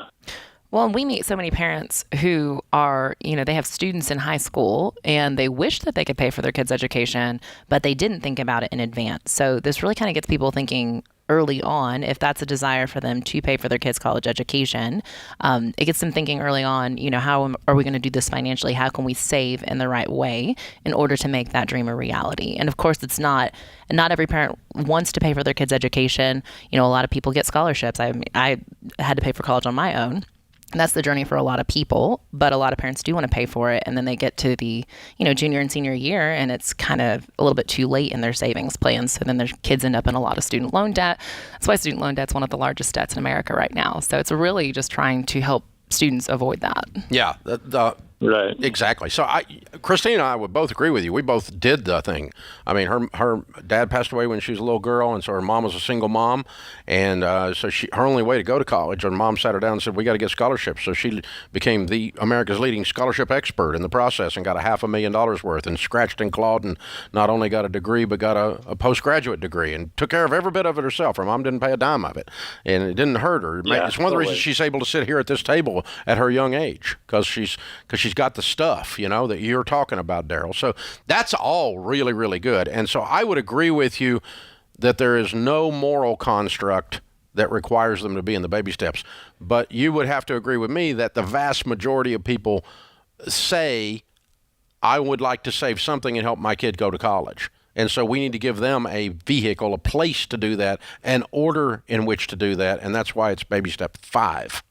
Well, we meet so many parents who are, they have students in high school and they wish that they could pay for their kids' education, but they didn't think about it in advance. So this really kind of gets people thinking early on, if that's a desire for them to pay for their kids' college education. It gets them thinking early on, how are we going to do this financially? How can we save in the right way in order to make that dream a reality? And of course, it's not every parent wants to pay for their kids' education. A lot of people get scholarships. I had to pay for college on my own. And that's the journey for a lot of people, but a lot of parents do want to pay for it, and then they get to the, junior and senior year, and it's kind of a little bit too late in their savings plans. So then their kids end up in a lot of student loan debt. That's why student loan debt is one of the largest debts in America right now. So it's really just trying to help students avoid that. Yeah, the Right. Exactly. So Christine and I would both agree with you. We both did the thing. I mean, her dad passed away when she was a little girl, and so her mom was a single mom, and so her only way to go to college, her mom sat her down and said, "We got to get scholarships." So she became America's leading scholarship expert in the process, and got $500,000 worth, and scratched and clawed, and not only got a degree but got a postgraduate degree, and took care of every bit of it herself. Her mom didn't pay a dime of it, and it didn't hurt her. Yeah, it's one of the reasons she's able to sit here at this table at her young age, because she's got the stuff, that you're talking about, Daryl. So that's all really, really good. And so I would agree with you that there is no moral construct that requires them to be in the baby steps. But you would have to agree with me that the vast majority of people say, I would like to save something and help my kid go to college. And so we need to give them a vehicle, a place to do that, an order in which to do that. And that's why it's baby step 5.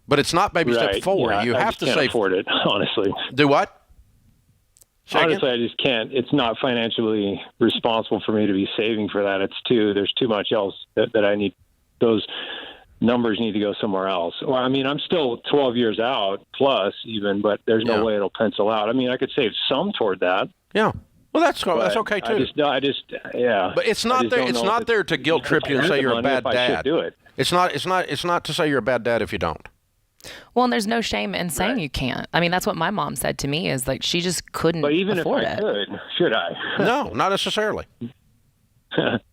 But it's not baby step 4. Yeah, you have to can't afford it, honestly. Do what? Honestly, I just can't. It's not financially responsible for me to be saving for that. There's too much else that I need. Those numbers need to go somewhere else. Well, I mean, I'm still 12 years out plus even, but there's no way it'll pencil out. I mean, I could save some toward that. Yeah. Well, that's okay too. I just, yeah. But it's not there. It's not there to guilt trip you and say you're a bad dad. I should do it. It's not to say you're a bad dad if you don't. Well, and there's no shame in saying you can't. I mean, that's what my mom said to me, is like she just couldn't afford it. But even if I could, should I? No, not necessarily.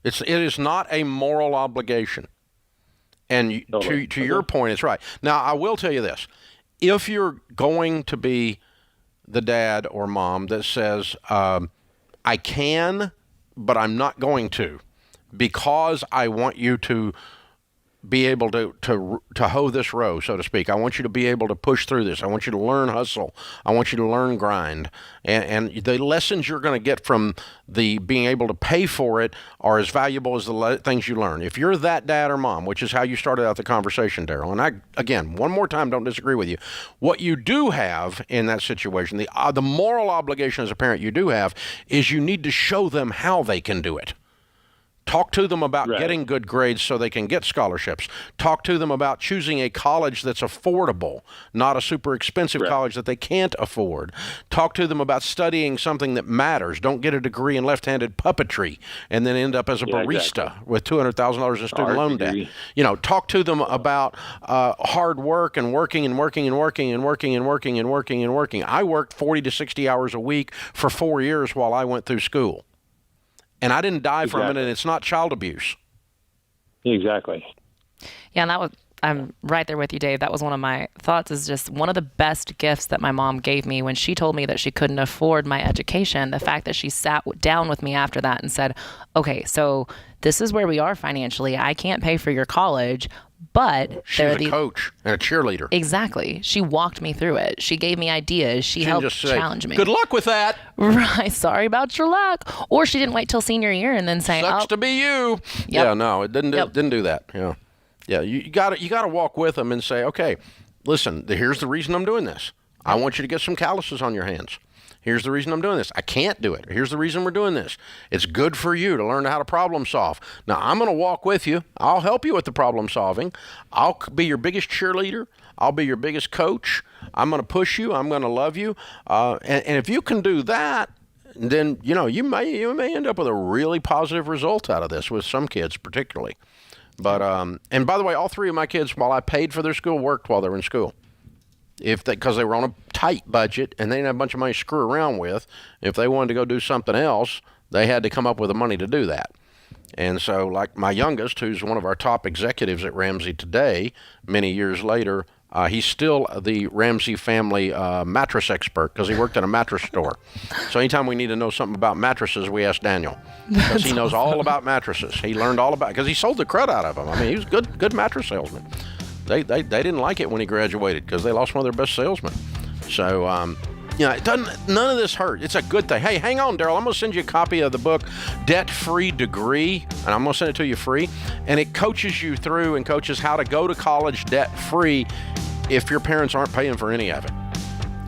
It is not a moral obligation. And to your point, it's right. Now, I will tell you this. If you're going to be the dad or mom that says, I can, but I'm not going to, because I want you to be able to hoe this row, so to speak. I want you to be able to push through this. I want you to learn hustle. I want you to learn grind. And the lessons you're going to get from the being able to pay for it are as valuable as the things you learn. If you're that dad or mom, which is how you started out the conversation, Daryl, and I, again, one more time, don't disagree with you. What you do have in that situation, the moral obligation as a parent you do have, is you need to show them how they can do it. Talk to them about getting good grades so they can get scholarships. Talk to them about choosing a college that's affordable, not a super expensive college that they can't afford. Talk to them about studying something that matters. Don't get a degree in left-handed puppetry and then end up as a barista with $200,000 in student loan debt. Talk to them about hard work and working and working and working and working and working and working and working. I worked 40 to 60 hours a week for 4 years while I went through school. And I didn't die from it, and it's not child abuse. Exactly. Yeah, and I'm right there with you, Dave. That was one of my thoughts, is just one of the best gifts that my mom gave me when she told me that she couldn't afford my education. The fact that she sat down with me after that and said, okay, so this is where we are financially. I can't pay for your college, but she's a coach and a cheerleader. Exactly. She walked me through it. She gave me ideas. She helped challenge me. Good luck with that. Right. Sorry about your luck. Or she didn't wait till senior year and then say, sucks to be you. Yep. Yeah, no, it didn't do that. Yeah. Yeah, you got to walk with them and say, okay, listen, here's the reason I'm doing this. I want you to get some calluses on your hands. Here's the reason I'm doing this. I can't do it. Here's the reason we're doing this. It's good for you to learn how to problem solve. Now, I'm going to walk with you. I'll help you with the problem solving. I'll be your biggest cheerleader. I'll be your biggest coach. I'm going to push you. I'm going to love you. And if you can do that, then, you may end up with a really positive result out of this with some kids particularly. But and by the way, all 3 of my kids, while I paid for their school, worked while they were in school. Because they were on a tight budget and they didn't have a bunch of money to screw around with. If they wanted to go do something else, they had to come up with the money to do that. And so, like my youngest, who's one of our top executives at Ramsey today, many years later, he's still the Ramsey family mattress expert because he worked at a mattress store. So anytime we need to know something about mattresses, we ask Daniel because he knows all about mattresses. He learned all about, because he sold the crud out of them. I mean, he was a good mattress salesman. They didn't like it when he graduated because they lost one of their best salesmen. So, it doesn't. None of this hurt. It's a good thing. Hey, hang on, Daryl. I'm going to send you a copy of the book, Debt-Free Degree, and I'm going to send it to you free. And it coaches you through and coaches how to go to college debt-free if your parents aren't paying for any of it.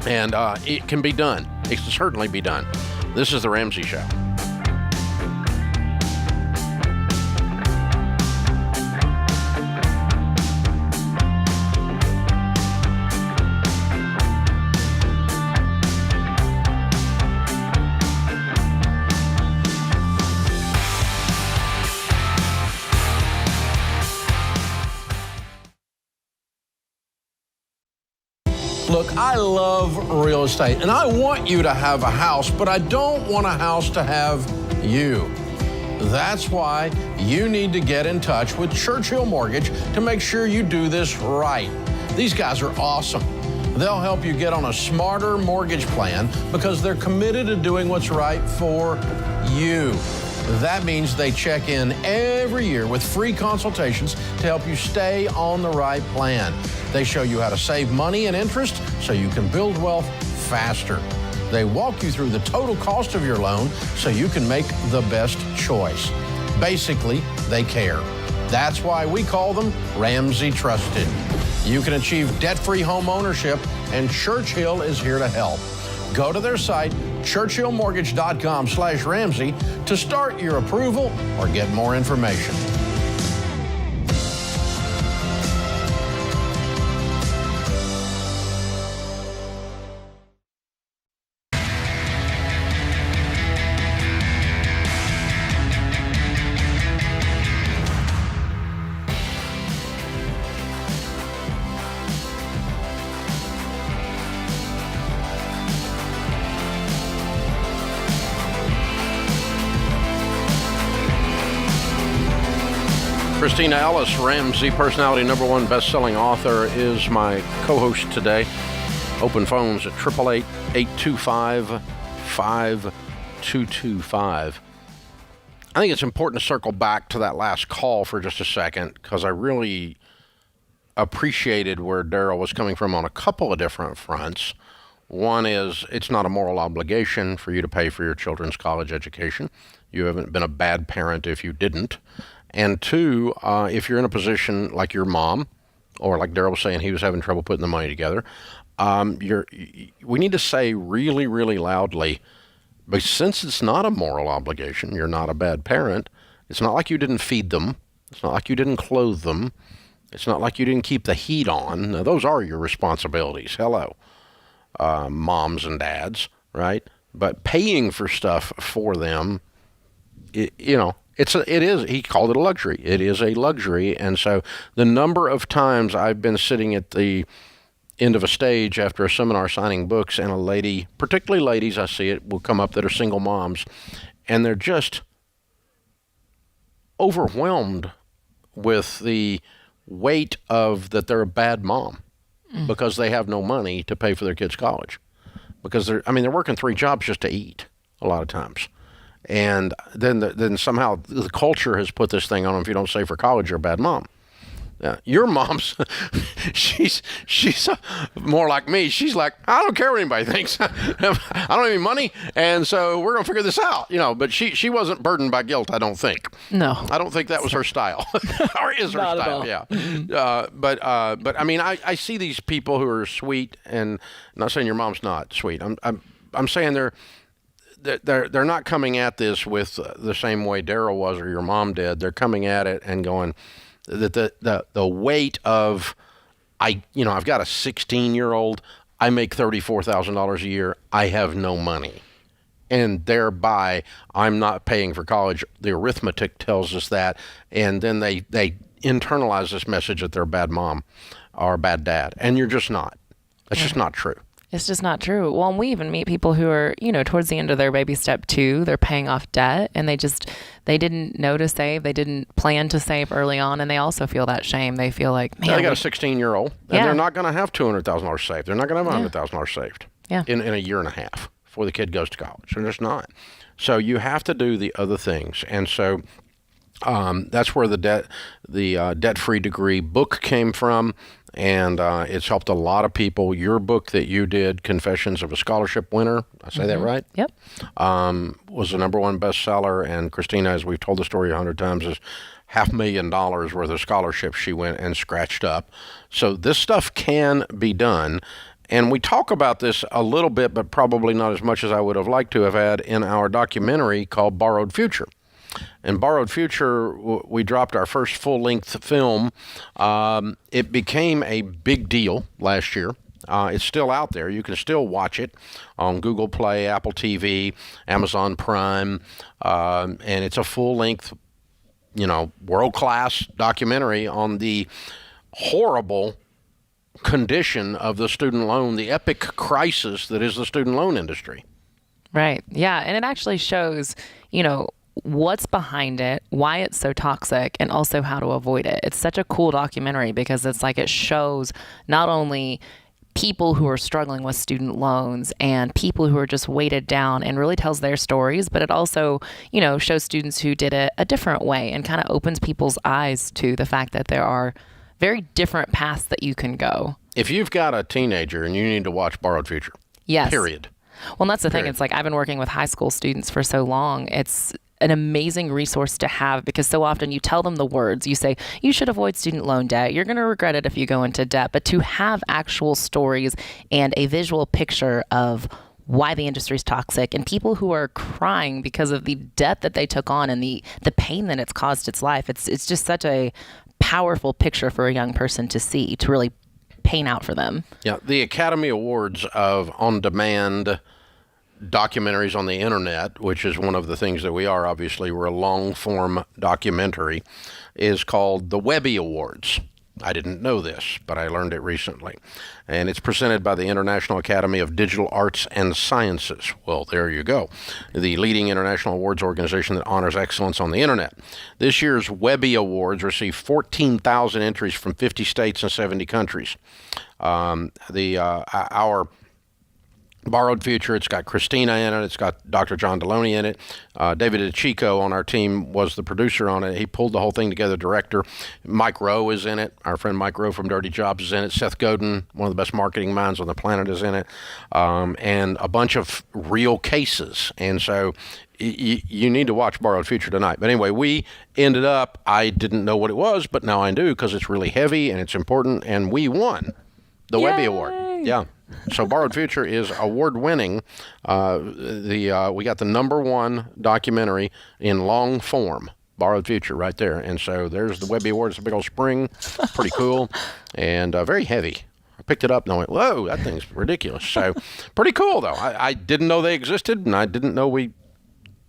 And it can be done. It can certainly be done. This is The Ramsey Show. Look, I love real estate, and I want you to have a house, but I don't want a house to have you. That's why you need to get in touch with Churchill Mortgage to make sure you do this right. These guys are awesome. They'll help you get on a smarter mortgage plan because they're committed to doing what's right for you. That means they check in every year with free consultations to help you stay on the right plan. They show you how to save money and interest so you can build wealth faster. They walk you through the total cost of your loan so you can make the best choice. Basically, they care. That's why we call them Ramsey Trusted. You can achieve debt-free home ownership, and Churchill is here to help. Go to their site, churchillmortgage.com/Ramsey, to start your approval or get more information. Christina Ellis, Ramsey personality #1 best-selling author, is my co-host today. Open phones at 888-825-5225. I think it's important to circle back to that last call for just a second because I really appreciated where Daryl was coming from on a couple of different fronts. One is it's not a moral obligation for you to pay for your children's college education. You haven't been a bad parent if you didn't. And two, if you're in a position like your mom, or like Daryl was saying, he was having trouble putting the money together, we need to say really, really loudly, but since it's not a moral obligation, you're not a bad parent, it's not like you didn't feed them, it's not like you didn't clothe them, it's not like you didn't keep the heat on. Now, those are your responsibilities. Hello, moms and dads, right? But paying for stuff for them, it is, he called it a luxury. It is a luxury. And so the number of times I've been sitting at the end of a stage after a seminar signing books, and a lady, particularly ladies, I see it, will come up that are single moms, and they're just overwhelmed with the weight of that they're a bad mom because they have no money to pay for their kids' college. Because they're working 3 jobs just to eat a lot of times. And then somehow the culture has put this thing on them: if you don't save for college, you're a bad mom. Your mom's, she's more like me. She's like, I don't care what anybody thinks. I don't have any money, and so we're gonna figure this out, But she wasn't burdened by guilt, I don't think. No, I don't think that was her style, or is her Not style. Yeah. But I mean, I see these people who are sweet, and I'm not saying your mom's not sweet. I'm saying they're not coming at this with the same way Daryl was or your mom did. They're coming at it and going that the weight of I've got a 16-year-old, I make $34,000 a year, I have no money, and thereby I'm not paying for college. The arithmetic tells us that, and then they internalize this message that they're a bad mom or a bad dad, and you're just not. That's just not true. It's just not true. Well, and we even meet people who are, towards the end of their baby step 2, they're paying off debt, and they didn't know to save. They didn't plan to save early on, and they also feel that shame. They feel like, man. They got a 16-year-old, and they're not going to have $200,000 saved. They're not going to have $100,000 saved in a year and a half before the kid goes to college. They're just not. So you have to do the other things. And so that's where the debt-free degree book came from. And it's helped a lot of people. Your book that you did, Confessions of a Scholarship Winner, I say that right? Yep. Was the #1 bestseller. And Christina, as we've told the story 100 times, is $500,000 worth of scholarships she went and scratched up. So this stuff can be done. And we talk about this a little bit, but probably not as much as I would have liked to have had in our documentary called Borrowed Future. In Borrowed Future, we dropped our first full-length film. It became a big deal last year. It's still out there. You can still watch it on Google Play, Apple TV, Amazon Prime, and it's a full-length, world-class documentary on the horrible condition of the student loan, the epic crisis that is the student loan industry. Right. Yeah. And it actually shows, what's behind it, why it's so toxic, and also how to avoid it. It's such a cool documentary because it's like it shows not only people who are struggling with student loans and people who are just weighted down, and really tells their stories, but it also, shows students who did it a different way and kind of opens people's eyes to the fact that there are very different paths that you can go. If you've got a teenager and you need to watch Borrowed Future, yes. Period. Well, and that's the thing. It's like I've been working with high school students for so long. It's an amazing resource to have because so often you tell them the words. You say, you should avoid student loan debt. You're going to regret it if you go into debt. But to have actual stories and a visual picture of why the industry is toxic and people who are crying because of the debt that they took on and the pain that it's caused its life, it's just such a powerful picture for a young person to see, to really paint out for them. Yeah, the Academy Awards of on-demand documentaries on the internet, which is one of the things that we are, obviously, we're a long-form documentary, is called the Webby Awards. I didn't know this, but I learned it recently. And it's presented by the International Academy of Digital Arts and Sciences. Well, there you go. The leading international awards organization that honors excellence on the internet. This year's Webby Awards received 14,000 entries from 50 states and 70 countries. Our Borrowed Future, it's got Christina in it, it's got Dr. John Deloney in it. David DeChico on our team was the producer on it. He pulled the whole thing together, director. Mike Rowe is in it. Our friend Mike Rowe from Dirty Jobs is in it. Seth Godin, one of the best marketing minds on the planet, is in it. And a bunch of real cases. And so you need to watch Borrowed Future tonight. But anyway, we ended up, I didn't know what it was, but now I do because it's really heavy and it's important. And we won the Webby Award. Yeah. So Borrowed Future is award-winning. We got the #1 documentary in long form, Borrowed Future, right there. And so there's the Webby Award. It's a big old spring, pretty cool, and very heavy. I picked it up and I went, whoa, that thing's ridiculous. So pretty cool, though. I didn't know they existed, and I didn't know we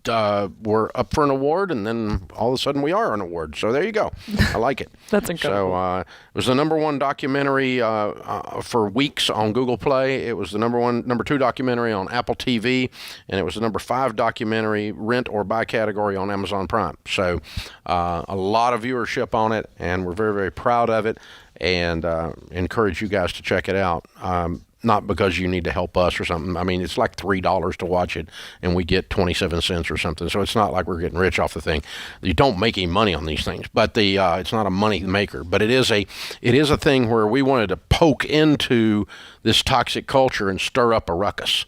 were up for an award, and then all of a sudden we are an award. So there you go. I like it. That's incredible. So it was the #1 documentary for weeks on Google Play. It was the #2 documentary on Apple TV, and it was the #5 documentary rent or buy category on Amazon Prime. So a lot of viewership on it, and we're very, very proud of it, and encourage you guys to check it out. Not because you need to help us or something. I mean, it's like $3 to watch it, and we get 27 cents or something. So it's not like we're getting rich off the thing. You don't make any money on these things, but it's not a money maker. But it is a thing where we wanted to poke into this toxic culture and stir up a ruckus.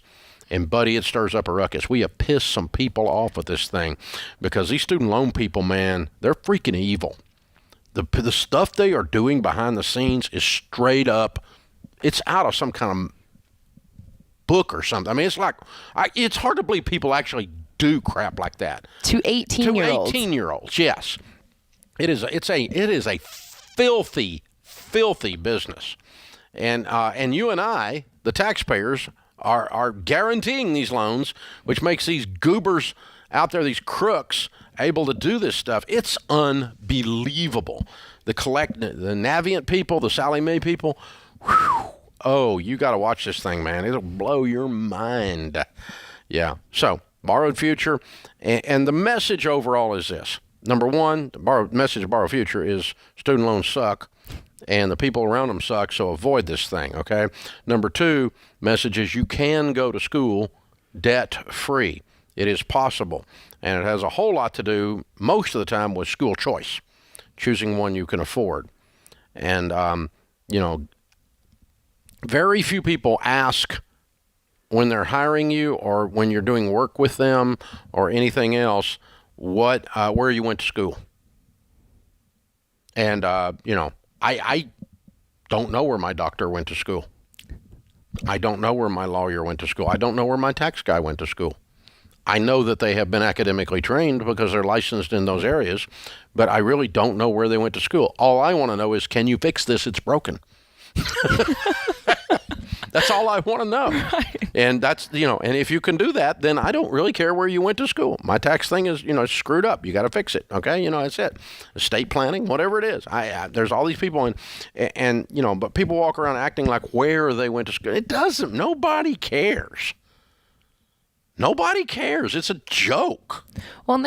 And, buddy, it stirs up a ruckus. We have pissed some people off with this thing because these student loan people, man, they're freaking evil. The stuff they are doing behind the scenes is straight up. It's out of some kind of book or something. I mean, it's like, it's hard to believe people actually do crap like that. To 18-year-olds. To 18-year-olds, yes. It is a filthy, filthy business. And you and I, the taxpayers, are guaranteeing these loans, which makes these goobers out there, these crooks, able to do this stuff. It's unbelievable. The Navient people, the Sallie Mae people, whew, oh, you got to watch this thing, man. It'll blow your mind. Yeah. So, Borrowed Future. And the message overall is this. #1, the message of Borrowed Future is student loans suck, and the people around them suck, so avoid this thing, okay? #2, message is you can go to school debt-free. It is possible. And it has a whole lot to do, most of the time, with school choice, choosing one you can afford. And, very few people ask when they're hiring you or when you're doing work with them or anything else, where you went to school. And, I don't know where my doctor went to school. I don't know where my lawyer went to school. I don't know where my tax guy went to school. I know that they have been academically trained because they're licensed in those areas, but I really don't know where they went to school. All I want to know is, can you fix this? It's broken. That's all I want to know. Right. And that's, and if you can do that, then I don't really care where you went to school. My tax thing is, screwed up. You got to fix it. Okay. That's it. Estate planning, whatever it is. There's all these people and but people walk around acting like where they went to school. It doesn't. Nobody cares. Nobody cares. It's a joke. Well, and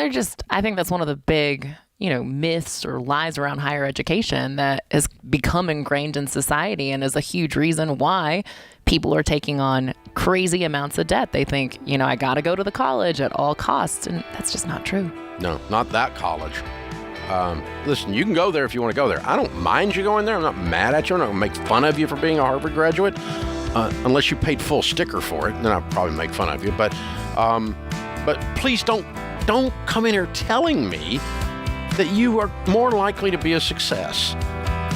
I think that's one of the big, myths or lies around higher education that has become ingrained in society and is a huge reason why people are taking on crazy amounts of debt. They think, I got to go to the college at all costs. And that's just not true. No, not that college. Listen, you can go there if you want to go there. I don't mind you going there. I'm not mad at you. I'm not going to make fun of you for being a Harvard graduate. Unless you paid full sticker for it, then I'll probably make fun of you. But please don't come in here telling me that you are more likely to be a success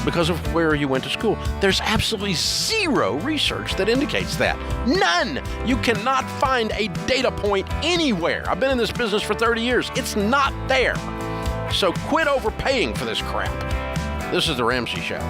because of where you went to school. There's absolutely zero research that indicates that. None. You cannot find a data point anywhere. I've been in this business for 30 years. It's not there. So quit overpaying for this crap. This is The Ramsey Show.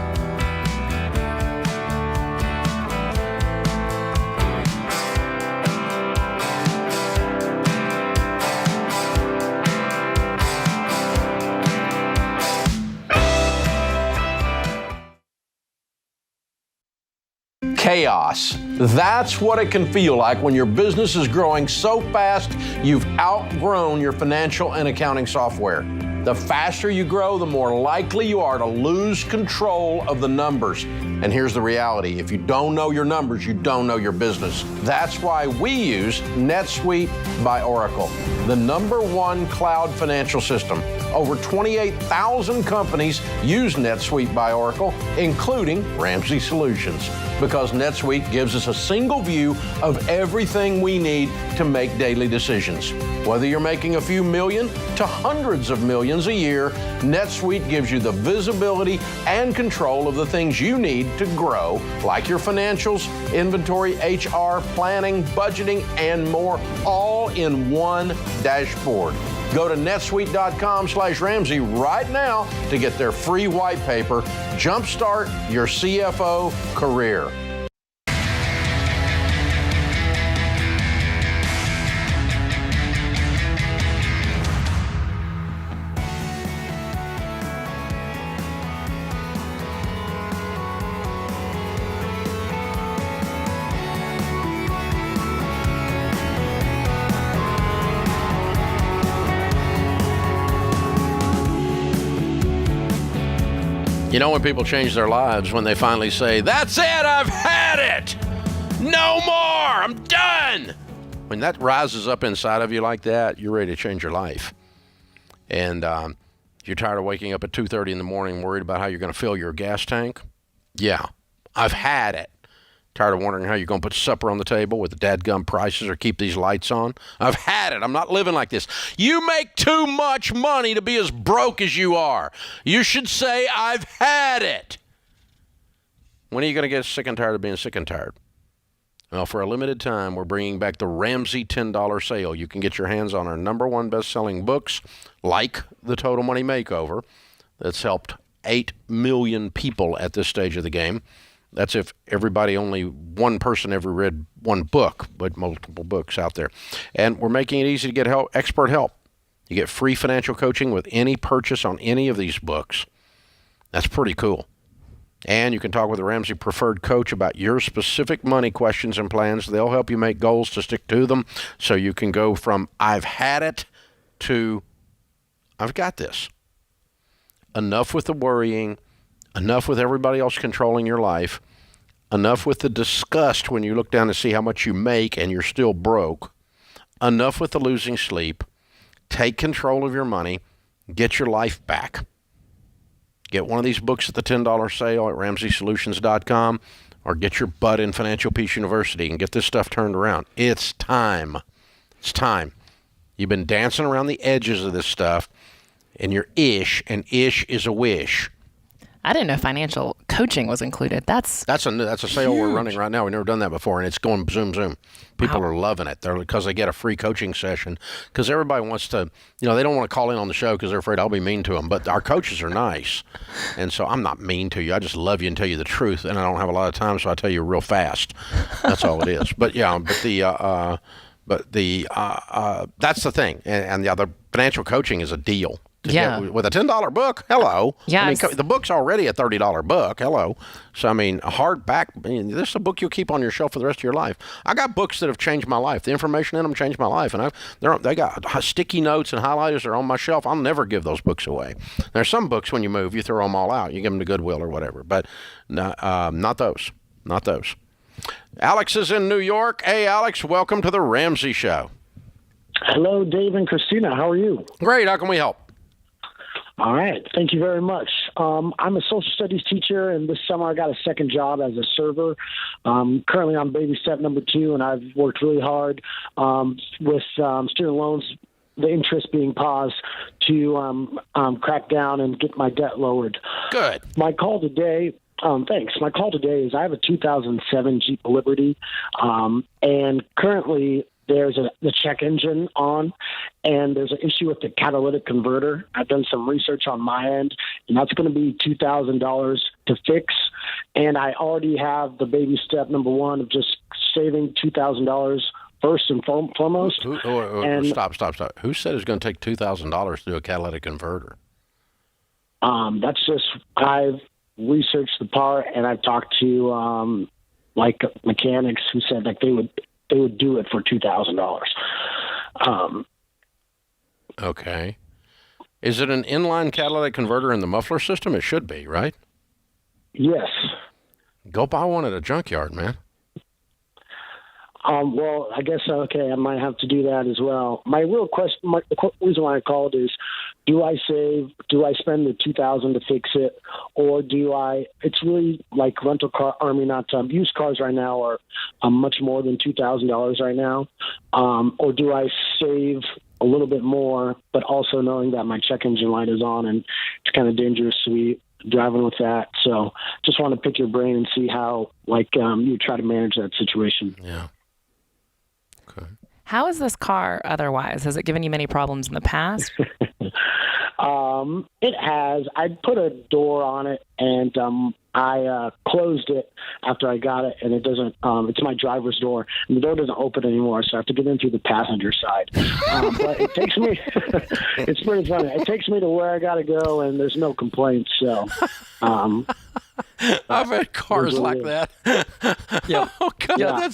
Chaos. That's what it can feel like when your business is growing so fast you've outgrown your financial and accounting software. The faster you grow, the more likely you are to lose control of the numbers. And here's the reality. If you don't know your numbers, you don't know your business. That's why we use NetSuite by Oracle, the #1 cloud financial system. Over 28,000 companies use NetSuite by Oracle, including Ramsey Solutions, because NetSuite gives us a single view of everything we need to make daily decisions. Whether you're making a few million to hundreds of millions a year, NetSuite gives you the visibility and control of the things you need to grow, like your financials, inventory, HR, planning, budgeting, and more, all in one dashboard. Go to netsuite.com/Ramsey right now to get their free white paper. Jumpstart your CFO career. When people change their lives, when they finally say, that's it, I've had it. No more, I'm done. When that rises up inside of you like that, you're ready to change your life. And you're tired of waking up at 2:30 in the morning worried about how you're going to fill your gas tank. Yeah, I've had it. Tired of wondering how you're going to put supper on the table with the dadgum prices or keep these lights on? I've had it. I'm not living like this. You make too much money to be as broke as you are. You should say, I've had it. When are you going to get sick and tired of being sick and tired? Well, for a limited time, we're bringing back the Ramsey $10 sale. You can get your hands on our #1 best-selling books, like The Total Money Makeover, that's helped 8 million people at this stage of the game. That's if only one person ever read one book, but multiple books out there. And we're making it easy to get expert help. You get free financial coaching with any purchase on any of these books. That's pretty cool. And you can talk with a Ramsey Preferred Coach about your specific money questions and plans. They'll help you make goals to stick to them so you can go from I've had it to I've got this. Enough with the worrying. Enough with everybody else controlling your life. Enough with the disgust when you look down to see how much you make and you're still broke. Enough with the losing sleep. Take control of your money. Get your life back. Get one of these books at the $10 sale at RamseySolutions.com or get your butt in Financial Peace University and get this stuff turned around. It's time. It's time. You've been dancing around the edges of this stuff and you're ish, and ish is a wish. I didn't know financial coaching was included. That's a sale huge. We're running right now. We've never done that before, and it's going zoom. People are loving it. Because they get a free coaching session. Because everybody wants to, they don't want to call in on the show because they're afraid I'll be mean to them. But our coaches are nice, and so I'm not mean to you. I just love you and tell you the truth, and I don't have a lot of time, so I tell you real fast. That's all it is. But yeah, that's the thing, and the other financial coaching is a deal. With a $10 book, hello. Yes. The book's already a $30 book, hello. So, a hardback, this is a book you'll keep on your shelf for the rest of your life. I got books that have changed my life. The information in them changed my life. And they got sticky notes and highlighters that are on my shelf. I'll never give those books away. There's some books, when you move, you throw them all out. You give them to Goodwill or whatever. But not those. Not those. Alex is in New York. Hey, Alex, welcome to the Ramsey Show. Hello, Dave and Christina. How are you? Great. How can we help? All right. Thank you very much. I'm a social studies teacher, and this summer I got a second job as a server. Currently on baby step number 2, and I've worked really hard with student loans, the interest being paused, to crack down and get my debt lowered. Good. My call today... Thanks. My call today is I have a 2007 Jeep Liberty, and currently there's the check engine on, and there's an issue with the catalytic converter. I've done some research on my end, and that's going to be $2,000 to fix. And I already have the baby step number 1 of just saving $2,000 first and foremost. Stop. Who said it's going to take $2,000 to do a catalytic converter? That's just, I've researched the part, and I've talked to mechanics who said they would do it for $2,000. Okay. Is it an inline catalytic converter in the muffler system? It should be, right? Yes. Go buy one at a junkyard, man. Well, I guess, okay, I might have to do that as well. My real question, the reason why I called is, do I spend the $2,000 to fix it, or it's really like used cars right now are much more than $2,000 right now. Or do I save a little bit more, but also knowing that my check engine light is on and it's kind of dangerous to be driving with that. So just want to pick your brain and see how you try to manage that situation. Yeah. Okay. How is this car otherwise? Has it given you many problems in the past? It has. I put a door on it, and I closed it after I got it, and it doesn't. It's my driver's door, and the door doesn't open anymore, so I have to get in through the passenger side. But it takes me. It's pretty funny. It takes me to where I got to go, and there's no complaints. So. I've had cars like that. Yeah. Oh God, Yeah.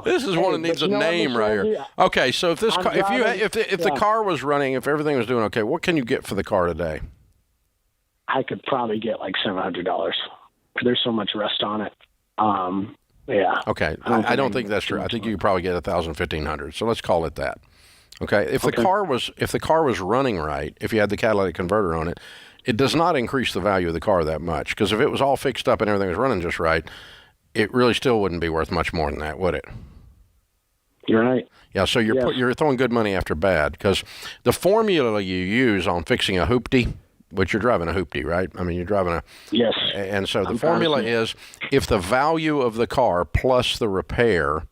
This is one that needs a name right here. Okay, so if the car was running, if everything was doing okay, what can you get for the car today? I could probably get like $700. There's so much rust on it. Yeah. Okay, I don't think that's true. I think you could probably get $1,000, $1,500. So let's call it that. Okay, if the car was running right, if you had the catalytic converter on it, it does not increase the value of the car that much, because if it was all fixed up and everything was running just right, it really still wouldn't be worth much more than that, would it? You're right. Yeah, so you're throwing good money after bad, because the formula you use on fixing a hoopty, which you're driving a hoopty, right? I mean, you're driving a... Yes. And so the formula is, if the value of the car plus the repair,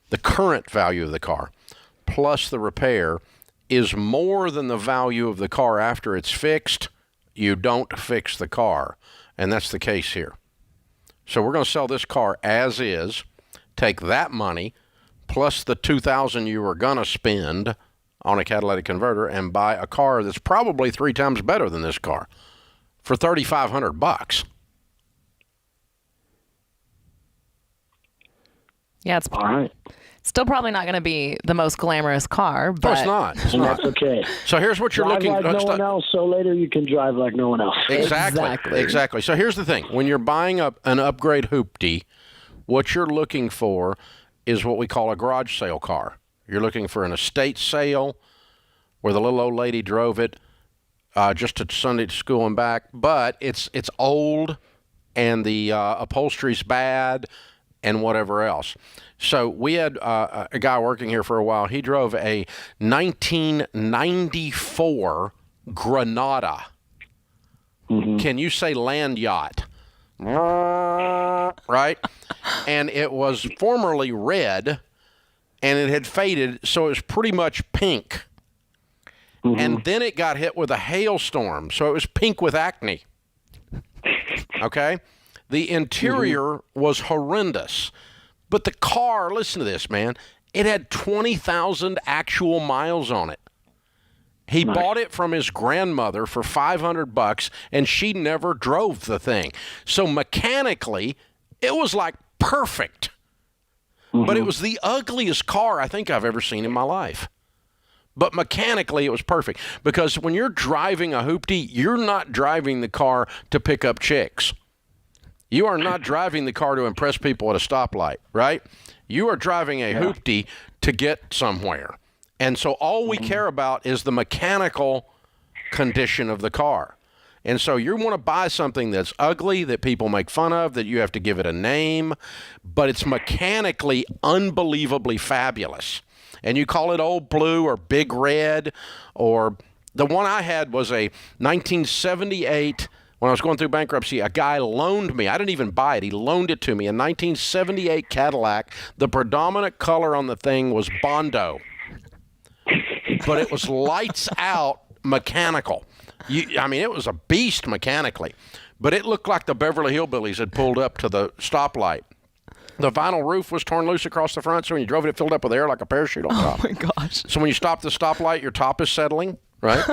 the current value of the car plus the repair is more than the value of the car after it's fixed, you don't fix the car. And that's the case here. So we're going to sell this car as is, take that money plus the $2,000 you were going to spend on a catalytic converter and buy a car that's probably 3 times better than this car for $3,500. Yeah, it's all right. Still probably not going to be the most glamorous car, but... No, it's not. It's not. That's okay. So here's what you're looking... Drive like no one else, so later you can drive like no one else. Exactly. So here's the thing. When you're buying an upgrade hoopty, what you're looking for is what we call a garage sale car. You're looking for an estate sale where the little old lady drove it just to Sunday to school and back, but it's old and the upholstery's bad and whatever else. So we had a guy working here for a while. He drove a 1994 Granada. Can you say land yacht? Right? And it was formerly red, and it had faded, so it was pretty much pink. And then it got hit with a hailstorm, so it was pink with acne. Okay? The interior was horrendous. But the car, listen to this, man, it had 20,000 actual miles on it. He bought it from his grandmother for $500, and she never drove the thing. So mechanically, it was like perfect. But it was the ugliest car I think I've ever seen in my life. But mechanically, it was perfect. Because when you're driving a hoopty, you're not driving the car to pick up chicks. You are not driving the car to impress people at a stoplight, right? You are driving a hoopty to get somewhere. And so all we care about is the mechanical condition of the car. And so you want to buy something that's ugly, that people make fun of, that you have to give it a name, but it's mechanically unbelievably fabulous. And you call it Old Blue or Big Red, or the one I had was a 1978, when I was going through bankruptcy, a guy loaned me, I didn't even buy it, he loaned it to me, a 1978 Cadillac. The predominant color on the thing was Bondo, but it was lights out mechanical. It was a beast mechanically, but it looked like the Beverly Hillbillies had pulled up to the stoplight. The vinyl roof was torn loose across the front, so when you drove it, it filled up with air like a parachute on top. Oh, my gosh. So when you stop the stoplight, your top is settling, right?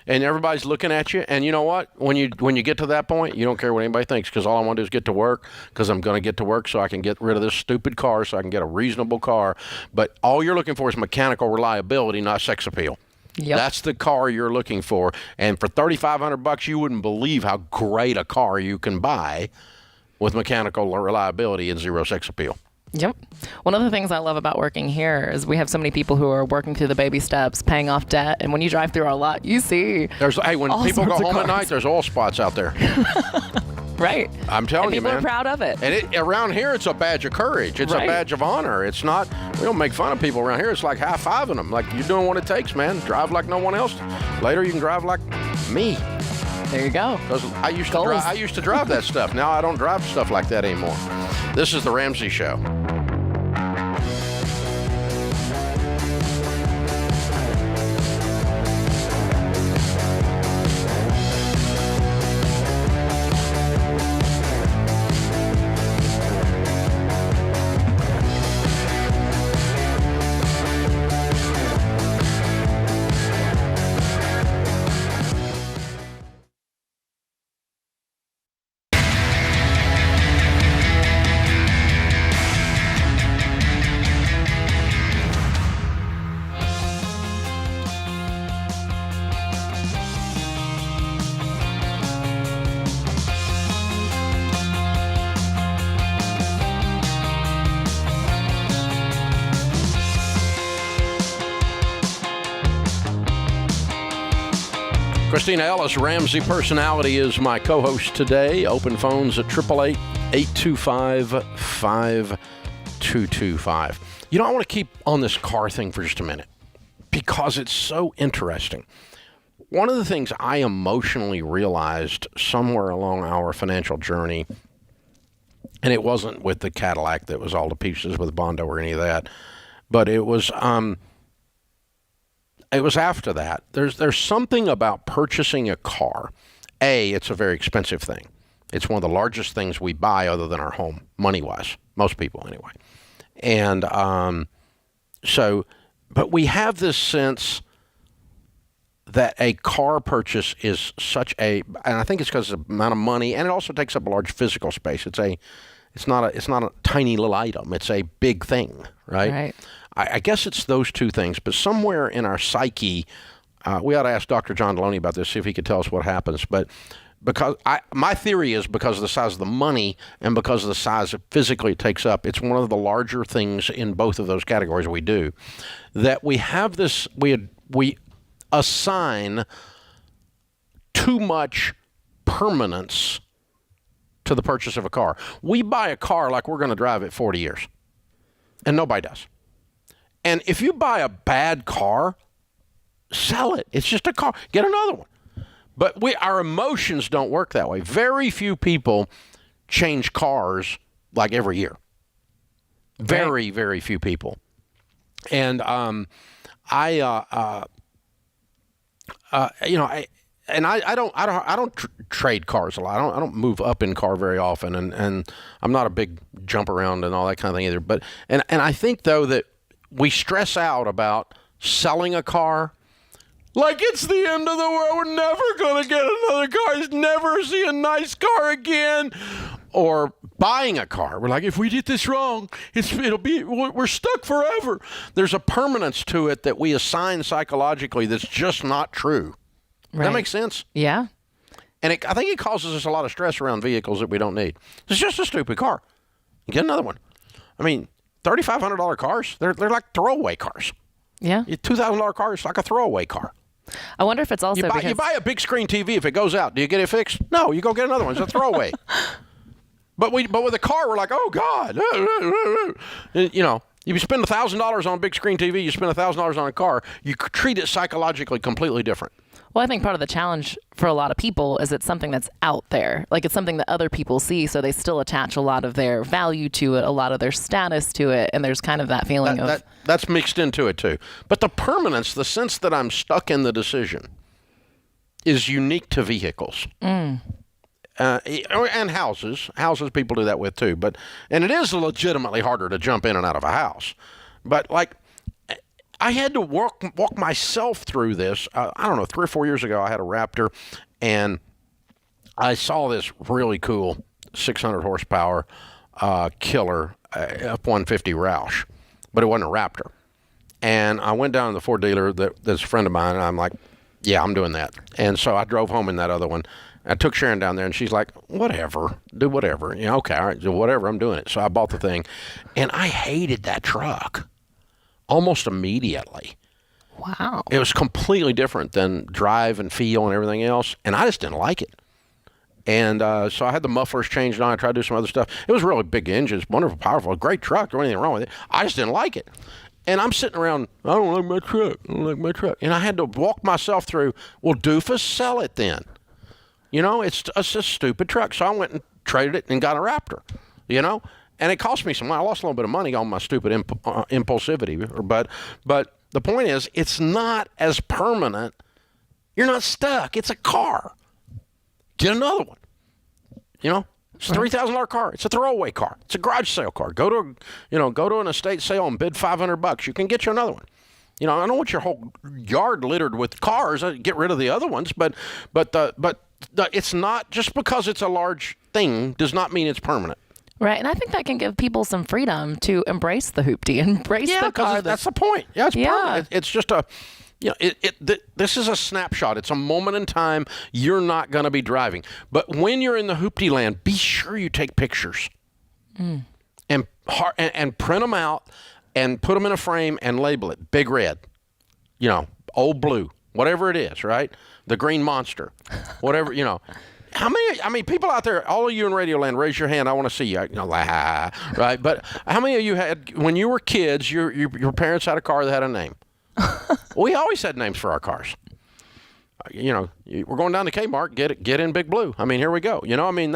And everybody's looking at you. And you know what? When you get to that point, you don't care what anybody thinks, because all I want to do is get to work, because I'm going to get to work so I can get rid of this stupid car, so I can get a reasonable car. But all you're looking for is mechanical reliability, not sex appeal. Yep. That's the car you're looking for. And for $3,500, you wouldn't believe how great a car you can buy with mechanical reliability and zero sex appeal. Yep. One of the things I love about working here is we have so many people who are working through the baby steps, paying off debt. And when you drive through our lot, you see when people go home at night, there's oil spots out there. Right. I'm telling you, man. People are proud of it. And around here, it's a badge of courage. It's a badge of honor. It's not, we don't make fun of people around here. It's like high-fiving them. Like, you're doing what it takes, man. Drive like no one else. Later, you can drive like me. There you go. Because I used to drive that stuff. Now I don't drive stuff like that anymore. This is the Ramsey Show. Christina Ellis, Ramsey Personality, is my co-host today. Open phones at 888-825-5225. You know, I want to keep on this car thing for just a minute because it's so interesting. One of the things I emotionally realized somewhere along our financial journey, and it wasn't with the Cadillac that was all to pieces with Bondo or any of that, but it was after that. There's something about purchasing a car. It's a very expensive thing. It's one of the largest things we buy other than our home, money-wise. Most people, anyway. And but we have this sense that a car purchase is and I think it's because of the amount of money, and it also takes up a large physical space. It's not a tiny little item. It's a big thing, right? Right. I guess it's those two things, but somewhere in our psyche, we ought to ask Dr. John Deloney about this, see if he could tell us what happens. But my theory is because of the size of the money and because of the size it physically takes up, it's one of the larger things in both of those categories we do, that we have this, we assign too much permanence to the purchase of a car. We buy a car like we're going to drive it 40 years, and nobody does. And if you buy a bad car, sell it. It's just a car. Get another one. But our emotions don't work that way. Very few people change cars like every year. Very, very few people. And I don't trade cars a lot. I don't move up in car very often, and I'm not a big jump around and all that kind of thing either. But and I think though that we stress out about selling a car like it's the end of the world. We're never gonna get another car. Never see a nice car again. Or buying a car. We're like, if we did this wrong, we're stuck forever. There's a permanence to it that we assign psychologically that's just not true. Does that make sense? Yeah. And I think it causes us a lot of stress around vehicles that we don't need. It's just a stupid car. Get another one. I mean, $3,500 cars, they're like throwaway cars. Yeah. A $2,000 car is like a throwaway car. I wonder if it's also because... You buy a big screen TV, if it goes out, do you get it fixed? No, you go get another one. It's a throwaway. But with a car, we're like, oh, God. You know, you spend $1,000 on a big screen TV, you spend $1,000 on a car, you treat it psychologically completely different. Well, I think part of the challenge for a lot of people is it's something that's out there. Like, it's something that other people see, so they still attach a lot of their value to it, a lot of their status to it, and there's kind of that feeling of... That's mixed into it, too. But the permanence, the sense that I'm stuck in the decision, is unique to vehicles. And houses. Houses people do that with, too. And it is legitimately harder to jump in and out of a house. But, like... I had to walk myself through this. I don't know, 3 or 4 years ago, I had a Raptor, and I saw this really cool 600 horsepower killer F-150 Roush, but it wasn't a Raptor. And I went down to the Ford dealer that's a friend of mine, and I'm like, yeah, I'm doing that. And so I drove home in that other one. I took Sharon down there, and she's like, whatever, do whatever. You know, okay, all right, do whatever, I'm doing it. So I bought the thing, and I hated that truck. Almost immediately. Wow. It was completely different than drive and feel and everything else, and I just didn't like it. And so I had the mufflers changed on. I tried to do some other stuff. It was really big engines, wonderful, powerful, great truck. There wasn't anything wrong with it. I just didn't like it. And I'm sitting around, I don't like my truck. And I had to walk myself through, well, doofus, sell it then. You know, it's a stupid truck. So I went and traded it and got a Raptor, you know. And it cost me some money. I lost a little bit of money on my stupid impulsivity. But the point is, it's not as permanent. You're not stuck. It's a car. Get another one. You know, it's a $3,000 car. It's a throwaway car. It's a garage sale car. Go to an estate sale and bid $500. You can get you another one. You know, I don't want your whole yard littered with cars. Get rid of the other ones. But it's not just because it's a large thing does not mean it's permanent. Right, and I think that can give people some freedom to embrace the hoopty, embrace the car. That's the point. Yeah, it's permanent. It's just this is a snapshot. It's a moment in time. You're not going to be driving. But when you're in the hoopty land, be sure you take pictures and print them out and put them in a frame and label it. Big red, you know, old blue, whatever it is, right? The green monster, whatever, you know. How many? I mean, people out there, all of you in Radio Land, raise your hand. I want to see you. You know, right? But how many of you had, when you were kids, your parents had a car that had a name? We always had names for our cars. You know, we're going down to Kmart, get in Big Blue. I mean, here we go. You know, I mean,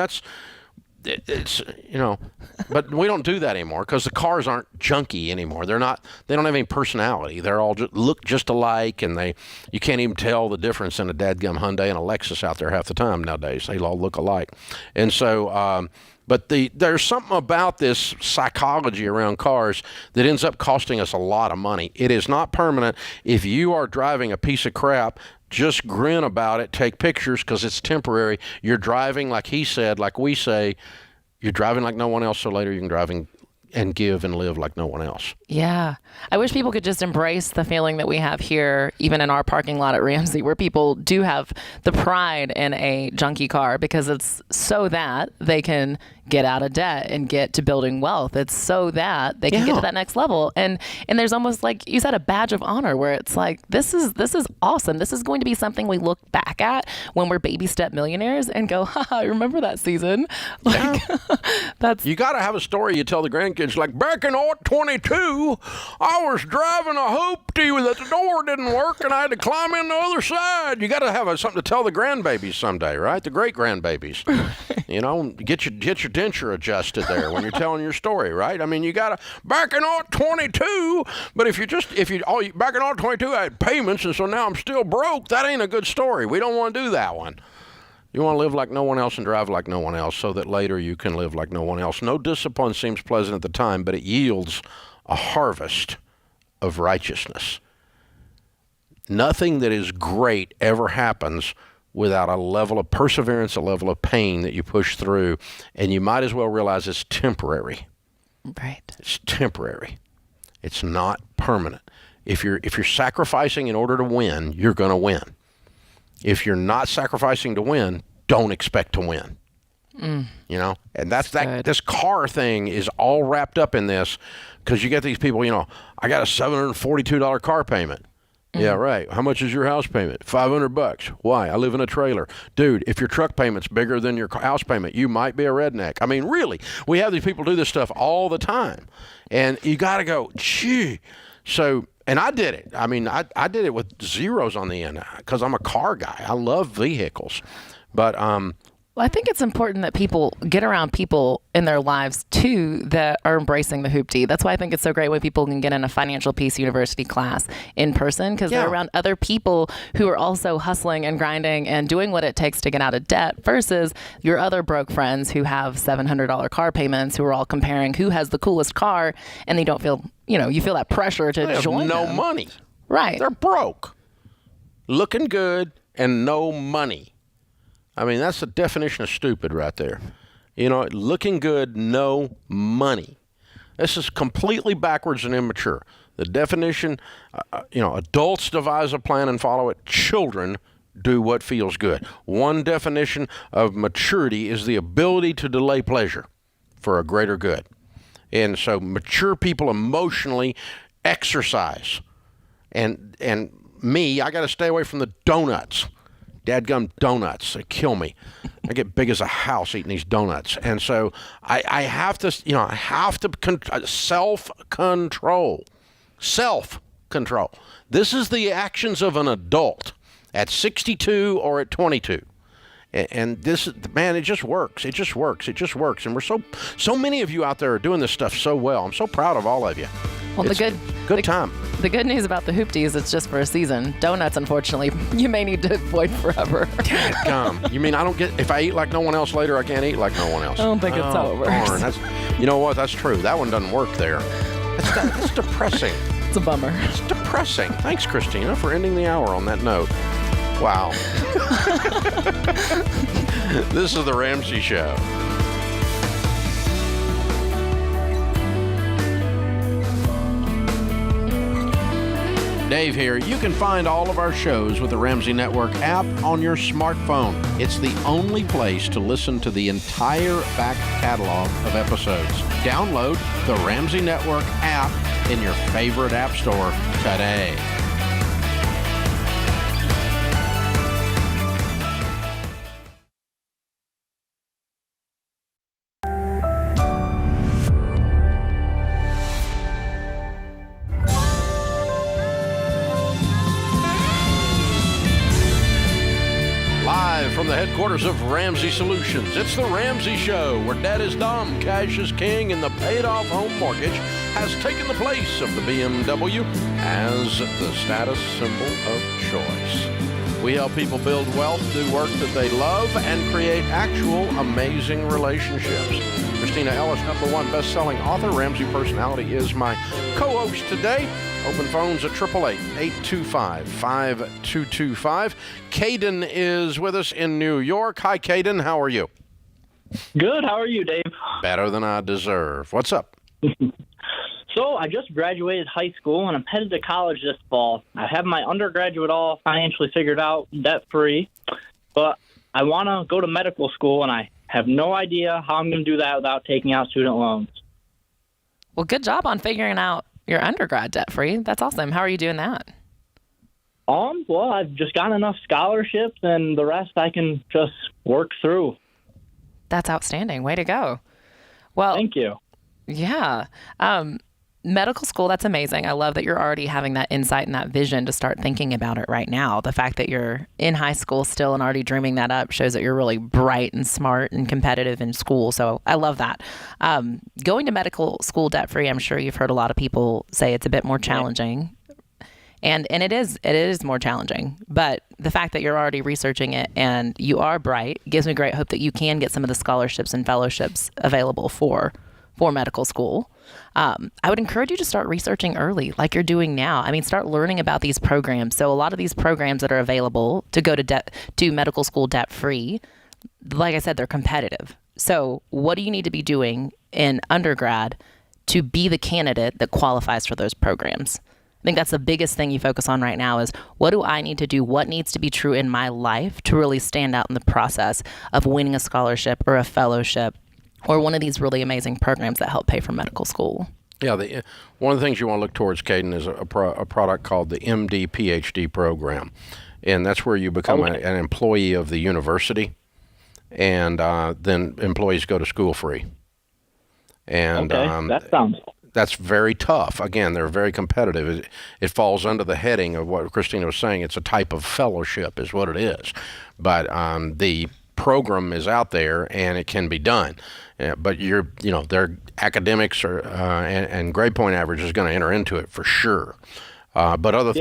it's you know, but we don't do that anymore because the cars aren't junky anymore. They don't have any personality. They're all look just alike, and you can't even tell the difference in a dadgum Hyundai and a Lexus out there half the time nowadays. They all look alike. And so but there's something about this psychology around cars that ends up costing us a lot of money. It is not permanent. If you are driving a piece of crap, just grin about it, take pictures because it's temporary. You're driving, like he said, like we say, you're driving like no one else, so later you can drive and give and live like no one else. Yeah. I wish people could just embrace the feeling that we have here, even in our parking lot at Ramsey, where people do have the pride in a junky car because it's so that they can get out of debt and get to building wealth. It's so that they can get to that next level. And there's almost, like you said, a badge of honor where it's like, this is awesome. This is going to be something we look back at when we're baby step millionaires and go, haha, I remember that season. Like, you got to have a story you tell the grandkids. mortgage. Like back in 22, I was driving a hoopty that the door didn't work and I had to climb in the other side. You got to have something to tell the grandbabies someday, right? The great-grandbabies. You know, get your denture adjusted there when you're telling your story, right? I mean, you got to, back in 22, but back in 22, I had payments, and so now I'm still broke. That ain't a good story. We don't want to do that one. You want to live like no one else and drive like no one else so that later you can live like no one else. No discipline seems pleasant at the time, but it yields a harvest of righteousness. Nothing that is great ever happens without a level of perseverance, a level of pain that you push through, and you might as well realize it's temporary. Right. It's temporary. It's not permanent. If you're sacrificing in order to win, you're going to win. If you're not sacrificing to win, don't expect to win. You know, and that's that. This car thing is all wrapped up in this because you get these people. You know, I got a $742 car payment. Yeah, right. How much is your house payment? $500. Why? I live in a trailer. Dude, if your truck payment's bigger than your house payment, you might be a redneck. I mean, really, we have these people do this stuff all the time, and you got to go, gee. So. And I did it. I mean, I did it with zeros on the end because I'm a car guy. I love vehicles. But well, I think it's important that people get around people in their lives, too, that are embracing the hoopty. That's why I think it's so great when people can get in a Financial Peace University class in person because they're around other people who are also hustling and grinding and doing what it takes to get out of debt versus your other broke friends who have $700 car payments who are all comparing who has the coolest car and they don't feel... You know, you feel that pressure to join no them. Money. Right. They're broke. Looking good and no money. I mean, that's the definition of stupid right there. You know, looking good, no money. This is completely backwards and immature. The definition, adults devise a plan and follow it. Children do what feels good. One definition of maturity is the ability to delay pleasure for a greater good. And so mature people emotionally exercise. And me, I got to stay away from the donuts. Dadgum donuts. They kill me. I get big as a house eating these donuts. And so I have to, self-control. Self-control. This is the actions of an adult at 62 or at 22. And this, man, it just works. It just works. It just works. And we're so many of you out there are doing this stuff so well. I'm so proud of all of you. Well, it's good time. The good news about the hoopty is it's just for a season. Donuts, unfortunately, you may need to avoid forever. Dadgum. You mean I don't get, if I eat like no one else later, I can't eat like no one else? I don't think it's how it works. Darn, you know what? That's true. That one doesn't work there. That's depressing. It's a bummer. It's depressing. Thanks, Christina, for ending the hour on that note. Wow. This is The Ramsey Show. Dave here. You can find all of our shows with the Ramsey Network app on your smartphone. It's the only place to listen to the entire back catalog of episodes. Download the Ramsey Network app in your favorite app store today. From the headquarters of Ramsey Solutions, it's the Ramsey Show, where debt is dumb, cash is king, and the paid-off home mortgage has taken the place of the BMW as the status symbol of choice. We help people build wealth, do work that they love, and create actual amazing relationships. Christina Ellis, #1 best-selling author, Ramsey personality, is my co-host today. Open phones at 888-825-5225. Caden is with us in New York. Hi, Caden. How are you? Good. How are you, Dave? Better than I deserve. What's up? So I just graduated high school, and I'm headed to college this fall. I have my undergraduate all financially figured out, debt-free, but I want to go to medical school, and I have no idea how I'm going to do that without taking out student loans. Well, good job on figuring out your undergrad debt-free. That's awesome. How are you doing that? Well, I've just gotten enough scholarships, and the rest I can just work through. That's outstanding. Way to go. Well, thank you. Yeah. Medical school, that's amazing. I love that you're already having that insight and that vision to start thinking about it right now. The fact that you're in high school still and already dreaming that up shows that you're really bright and smart and competitive in school. So I love that. Going to medical school debt-free, I'm sure you've heard a lot of people say it's a bit more challenging. And it is more challenging. But the fact that you're already researching it and you are bright gives me great hope that you can get some of the scholarships and fellowships available for medical school. I would encourage you to start researching early, like you're doing now. I mean, start learning about these programs. So a lot of these programs that are available to go to medical school debt-free, like I said, they're competitive. So what do you need to be doing in undergrad to be the candidate that qualifies for those programs? I think that's the biggest thing you focus on right now is what do I need to do? What needs to be true in my life to really stand out in the process of winning a scholarship or a fellowship or one of these really amazing programs that help pay for medical school? Yeah, one of the things you want to look towards, Caden, is a product called the MD PhD program. And that's where you become an employee of the university, and then employees go to school free. And that's very tough. Again, they're very competitive. It falls under the heading of what Christina was saying. It's a type of fellowship is what it is. But the program is out there and it can be done. But their academics and grade point average is going to enter into it for sure. But other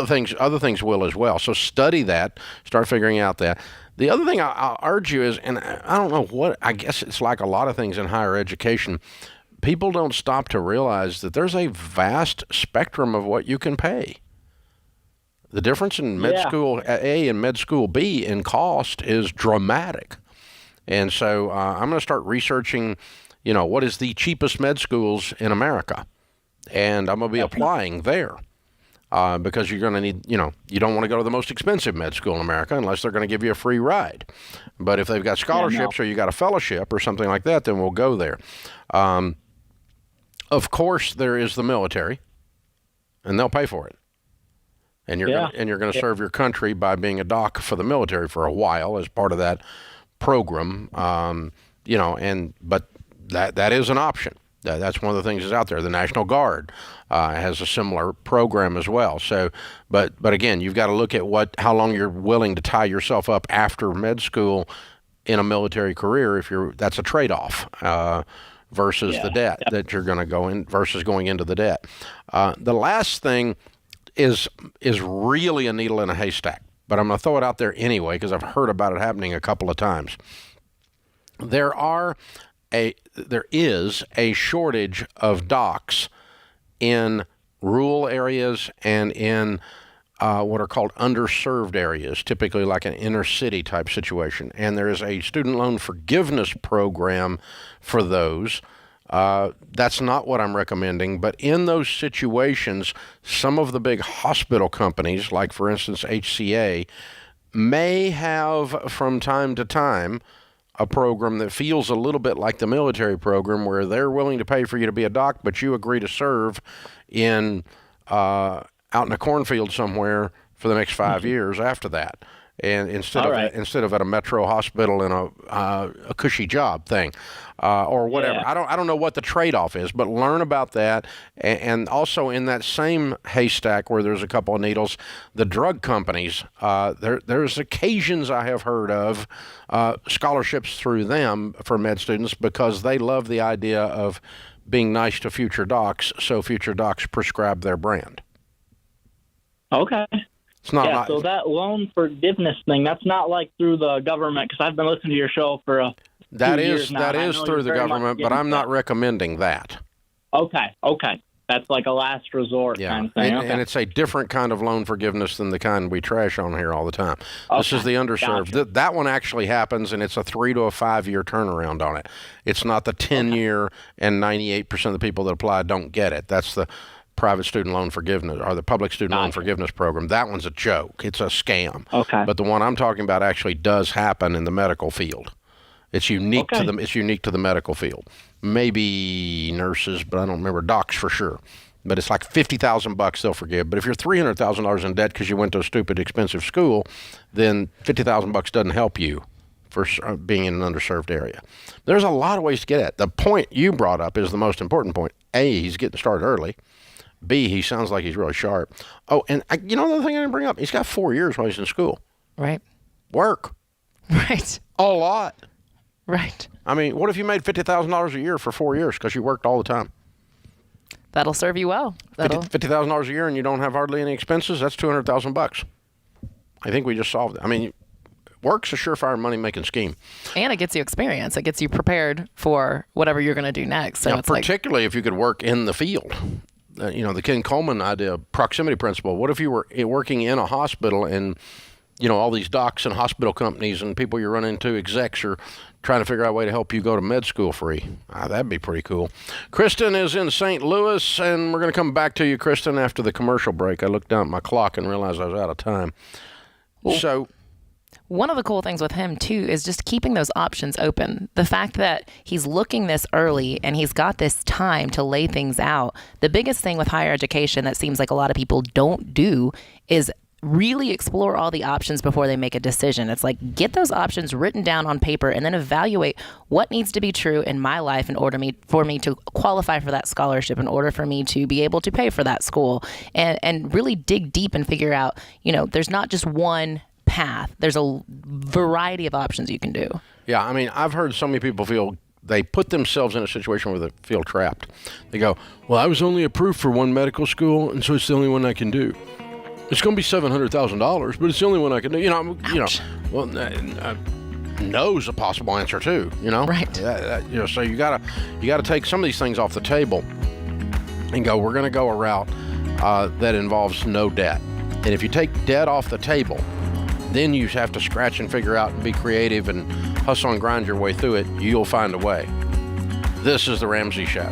things will as well. So study that, start figuring out that. The other thing I'll urge you is, and I don't know what, I guess it's like a lot of things in higher education, people don't stop to realize that there's a vast spectrum of what you can pay. The difference in med school A and med school B in cost is dramatic. And so I'm going to start researching, what is the cheapest med schools in America. And I'm going to be applying there because you're going to need, you don't want to go to the most expensive med school in America unless they're going to give you a free ride. But if they've got scholarships or you got a fellowship or something like that, then we'll go there. Of course, there is the military, and they'll pay for it. And you're going to serve your country by being a doc for the military for a while as part of that program. But that is an option. That's one of the things that's out there. The National Guard has a similar program as well. So, but again, you've got to look at how long you're willing to tie yourself up after med school in a military career. That's a trade-off. Versus the debt that you're going to go in versus going into the debt. The last thing is really a needle in a haystack, but I'm going to throw it out there anyway because I've heard about it happening a couple of times. There is a shortage of docs in rural areas and in what are called underserved areas, typically like an inner city type situation. And there is a student loan forgiveness program for those. That's not what I'm recommending, but in those situations, some of the big hospital companies, like for instance HCA, may have from time to time a program that feels a little bit like the military program where they're willing to pay for you to be a doc, but you agree to serve in out in a cornfield somewhere for the next 5 years after that. And instead of at a metro hospital in a cushy job thing, or whatever. Yeah. I don't know what the trade-off is, but learn about that. And also in that same haystack where there's a couple of needles, the drug companies, there's occasions I have heard of scholarships through them for med students because they love the idea of being nice to future docs, so future docs prescribe their brand. Okay. It's not so that loan forgiveness thing, that's not like through the government, because I've been listening to your show for a That few is years now, that is through the government, but I'm not recommending that. Okay. That's like a last resort kind of thing. And it's a different kind of loan forgiveness than the kind we trash on here all the time. This is the underserved. Gotcha. That one actually happens, and it's a 3 to 5 year turnaround on it. It's not the 10-year and 98% of the people that apply don't get it. That's the private student loan forgiveness or the public student loan forgiveness program. That one's a joke. It's a scam. Okay. But the one I'm talking about actually does happen in the medical field. It's unique to them. It's unique to the medical field. Maybe nurses, but I don't remember docs for sure. But it's like $50,000 they'll forgive. But if you're $300,000 in debt because you went to a stupid expensive school, then $50,000 doesn't help you for being in an underserved area. There's a lot of ways to get at. The point you brought up is the most important point. A, he's getting started early. B, he sounds like he's really sharp. Oh, and another thing I didn't bring up, he's got 4 years while he's in school. Right. Work. Right. A lot. Right. I mean, what if you made $50,000 a year for 4 years because you worked all the time? That'll serve you well. $50,000 a year and you don't have hardly any expenses, that's $200,000. I think we just solved it. I mean, work's a surefire money-making scheme. And it gets you experience. It gets you prepared for whatever you're going to do next. So it's particularly if you could work in the field. The Ken Coleman idea, proximity principle. What if you were working in a hospital and, all these docs and hospital companies and people you run into, execs, are trying to figure out a way to help you go to med school free? That'd be pretty cool. Kristen is in St. Louis, and we're going to come back to you, Kristen, after the commercial break. I looked down at my clock and realized I was out of time. So one of the cool things with him, too, is just keeping those options open. The fact that he's looking this early and he's got this time to lay things out. The biggest thing with higher education that seems like a lot of people don't do is really explore all the options before they make a decision. It's like, get those options written down on paper and then evaluate what needs to be true in my life in order for me to qualify for that scholarship, in order for me to be able to pay for that school, and really dig deep and figure out, there's not just one path. There's a variety of options you can do. Yeah, I mean, I've heard so many people feel they put themselves in a situation where they feel trapped. They go, well, I was only approved for one medical school, and so it's the only one I can do. It's going to be $700,000, but it's the only one I can do. Well, no's a possible answer too. Right. So you gotta take some of these things off the table and go. We're going to go a route that involves no debt. And if you take debt off the table, then you have to scratch and figure out and be creative and hustle and grind your way through it. You'll find a way. This is the Ramsey Show.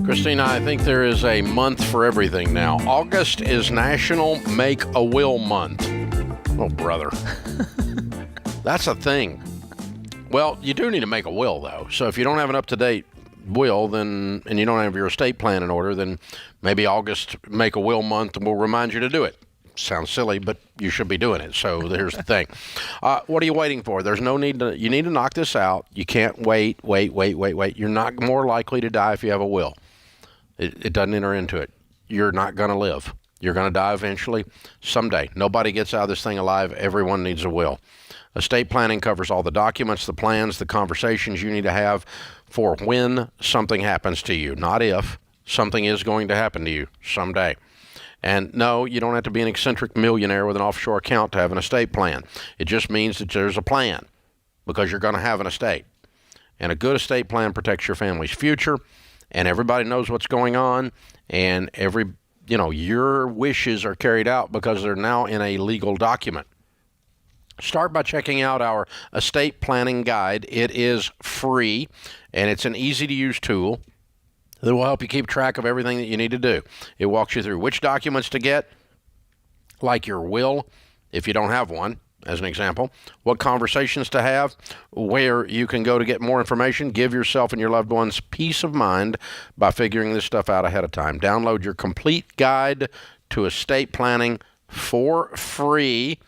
Christina, I think there is a month for everything now. August is National Make a Will Month. Oh, brother. That's a thing. Well, you do need to make a will, though. So if you don't have an up-to-date will, and you don't have your estate plan in order, then maybe August Make a Will Month will remind you to do it. Sounds silly, but you should be doing it. So here's the thing. What are you waiting for? There's no need to, you need to knock this out. You can't wait. You're not more likely to die if you have a will. It doesn't enter into it. You're not going to live. You're going to die eventually, someday. Nobody gets out of this thing alive. Everyone needs a will. Estate planning covers all the documents, the plans, the conversations you need to have for when something happens to you. Not if. Something is going to happen to you someday. And no, you don't have to be an eccentric millionaire with an offshore account to have an estate plan. It just means that there's a plan because you're going to have an estate. And a good estate plan protects your family's future, and everybody knows what's going on, and your wishes are carried out because they're now in a legal document. Start by checking out our estate planning guide. It is free, and it's an easy-to-use tool that will help you keep track of everything that you need to do. It walks you through which documents to get, like your will, if you don't have one, as an example, what conversations to have, where you can go to get more information. Give yourself and your loved ones peace of mind by figuring this stuff out ahead of time. Download your complete guide to estate planning for free.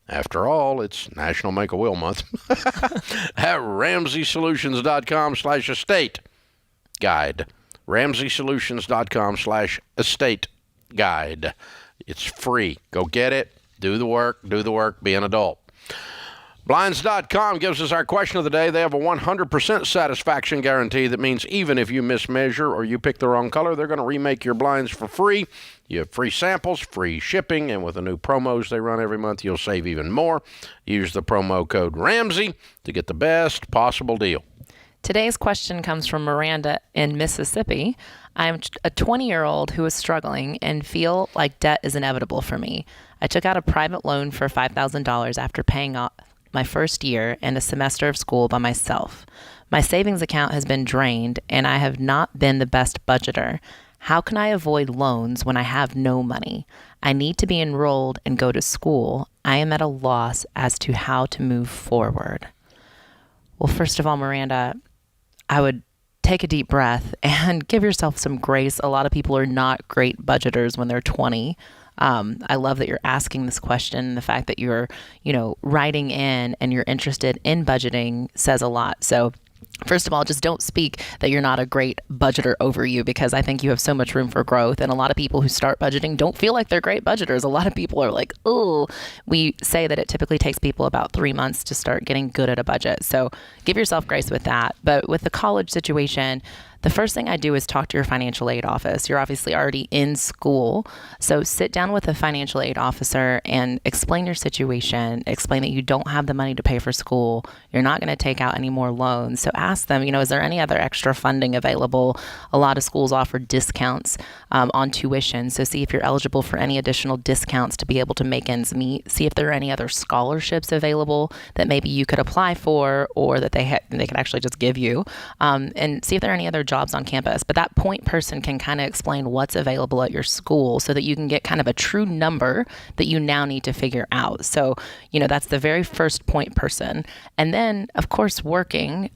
After all, it's National Make a Will Month at RamseySolutions.com/estate guide. RamseySolutions.com/estate guide. It's free. Go get it. Do the work, be an adult. Blinds.com gives us our question of the day. They have a 100% satisfaction guarantee. That means even if you mismeasure or you pick the wrong color, they're going to remake your blinds for free. You have free samples, free shipping, and with the new promos they run every month, you'll save even more. Use the promo code Ramsey to get the best possible deal. Today's question comes from Miranda in Mississippi. I'm a 20-year-old who is struggling and feel like debt is inevitable for me. I took out a private loan for $5,000 after paying off my first year and a semester of school by myself. My savings account has been drained, and I have not been the best budgeter. How can I avoid loans when I have no money? I need to be enrolled and go to school. I am at a loss as to how to move forward. Well, first of all, Miranda, I would take a deep breath and give yourself some grace. A lot of people are not great budgeters when they're 20. I love that you're asking this question. The fact that you're, writing in and you're interested in budgeting says a lot. So first of all, just don't speak that you're not a great budgeter over you, because I think you have so much room for growth. And a lot of people who start budgeting don't feel like they're great budgeters. A lot of people are like, oh, we say that it typically takes people about 3 months to start getting good at a budget. So give yourself grace with that. But with the college situation, the first thing I do is talk to your financial aid office. You're obviously already in school, so sit down with a financial aid officer and explain your situation, explain that you don't have the money to pay for school, you're not going to take out any more loans. So ask them, is there any other extra funding available? A lot of schools offer discounts on tuition, so see if you're eligible for any additional discounts to be able to make ends meet. See if there are any other scholarships available that maybe you could apply for, or that they could actually just give you, and see if there are any other jobs on campus. But that point person can kind of explain what's available at your school so that you can get kind of a true number that you now need to figure out. So, that's the very first point person. And then, of course, working,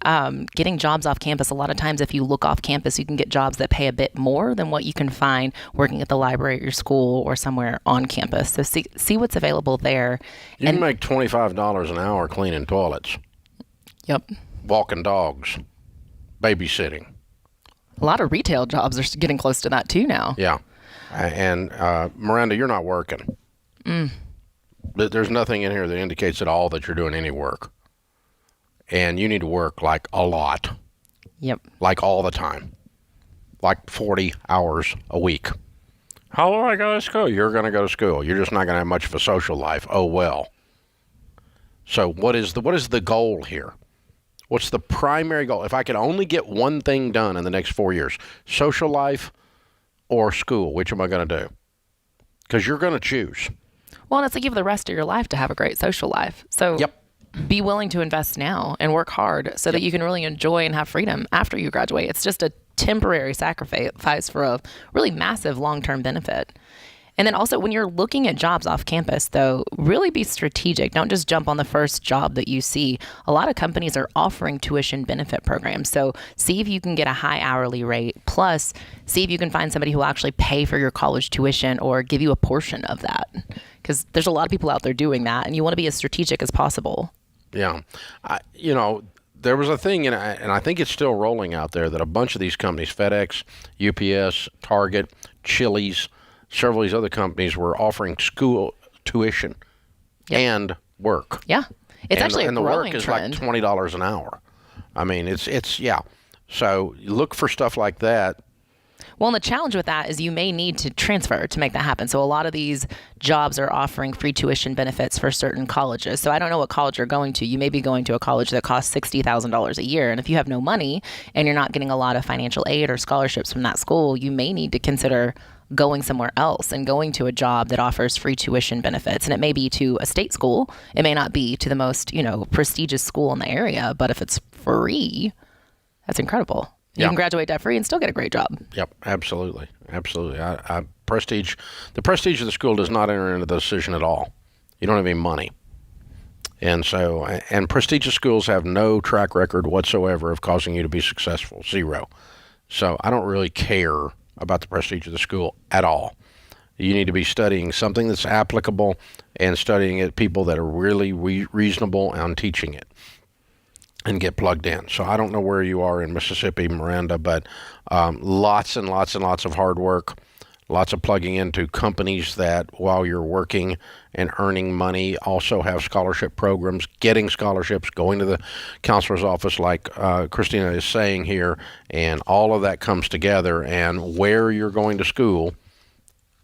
getting jobs off campus. A lot of times, if you look off campus, you can get jobs that pay a bit more than what you can find working at the library at your school or somewhere on campus. So see what's available there. You can make $25 an hour cleaning toilets. Yep. Walking dogs. Babysitting. A lot of retail jobs are getting close to that too now. Yeah. And Miranda, you're not working. There's nothing in here that indicates at all that you're doing any work. And you need to work like a lot. Yep. Like all the time. Like 40 hours a week. How will I go to school? You're going to go to school. You're just not going to have much of a social life. Oh, well. So what is the goal here? What's the primary goal? If I could only get one thing done in the next 4 years, social life or school, which am I going to do? Because you're going to choose. Well, and it's like you have the rest of your life to have a great social life. So be willing to invest now and work hard so that you can really enjoy and have freedom after you graduate. It's just a temporary sacrifice for a really massive long-term benefit. And then also when you're looking at jobs off campus, though, really be strategic. Don't just jump on the first job that you see. A lot of companies are offering tuition benefit programs. So see if you can get a high hourly rate. Plus, see if you can find somebody who will actually pay for your college tuition or give you a portion of that. Because there's a lot of people out there doing that, and you want to be as strategic as possible. Yeah. There was a thing, and I think it's still rolling out there, that a bunch of these companies, FedEx, UPS, Target, Chili's, several of these other companies were offering school tuition and work. Yeah. It's actually a growing trend. And the work is like $20 an hour. I mean, it's. So look for stuff like that. Well, and the challenge with that is you may need to transfer to make that happen. So a lot of these jobs are offering free tuition benefits for certain colleges. So I don't know what college you're going to. You may be going to a college that costs $60,000 a year. And if you have no money and you're not getting a lot of financial aid or scholarships from that school, you may need to consider going somewhere else and going to a job that offers free tuition benefits. And it may be to a state school. It may not be to the most, prestigious school in the area. But if it's free, that's incredible. You can graduate debt-free and still get a great job. Yep, absolutely. Absolutely. The prestige of the school does not enter into the decision at all. You don't have any money. And prestigious schools have no track record whatsoever of causing you to be successful. Zero. So I don't really care about the prestige of the school at all. You need to be studying something that's applicable and studying at people that are really reasonable on teaching it. And get plugged in. So I don't know where you are in Mississippi, Miranda, but lots and lots and lots of hard work, lots of plugging into companies that while you're working and earning money also have scholarship programs, getting scholarships, going to the counselor's office like Christina is saying here, and all of that comes together, and where you're going to school,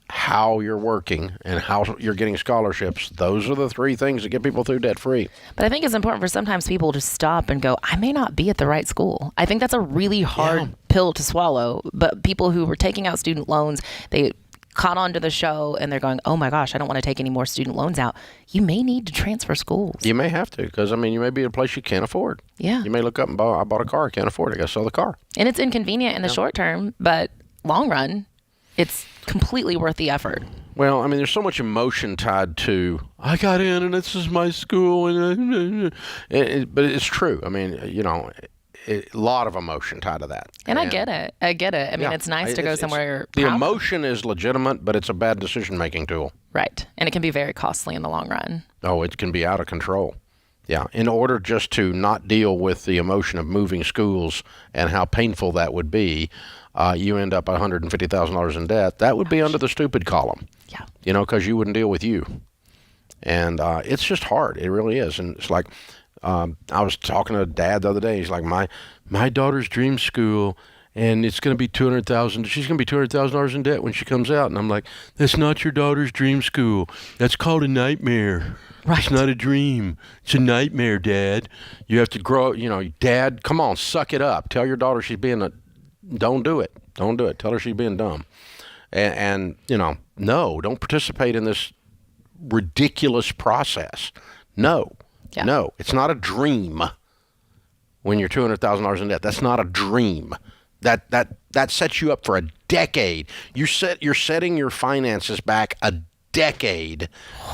how you're working, and how you're getting scholarships. Those are the three things that get people through debt free. But I think it's important for sometimes people to stop and go, I may not be at the right school. I think that's a really hard pill to swallow. But people who were taking out student loans, they caught on to the show and they're going, oh my gosh, I don't want to take any more student loans out. You may need to transfer schools. You may have to, because you may be at a place you can't afford. Yeah. You may look up and I bought a car, I can't afford it, I got to sell the car. And it's inconvenient in the short term, but long run, it's completely worth the effort. Well, there's so much emotion tied to, I got in and this is my school. But it's true. A lot of emotion tied to that. And I get it. It's nice to go somewhere. The emotion is legitimate, but it's a bad decision-making tool. Right. And it can be very costly in the long run. Oh, it can be out of control. Yeah. In order just to not deal with the emotion of moving schools and how painful that would be, you end up $150,000 in debt. That would be under the stupid column. Yeah. Because you wouldn't deal with you. And it's just hard. It really is. And it's like, I was talking to Dad the other day. He's like, my daughter's dream school, and it's going to be $200,000. She's going to be $200,000 in debt when she comes out. And I'm like, that's not your daughter's dream school. That's called a nightmare. Right. It's not a dream. It's a nightmare, Dad. You have to grow. Dad, come on, suck it up. Tell your daughter she's being don't do it. Don't do it. Tell her she's being dumb. And no, don't participate in this ridiculous process. No. Yeah. No, it's not a dream when you're $200,000 in debt. That's not a dream. That sets you up for a decade. You're setting your finances back a decade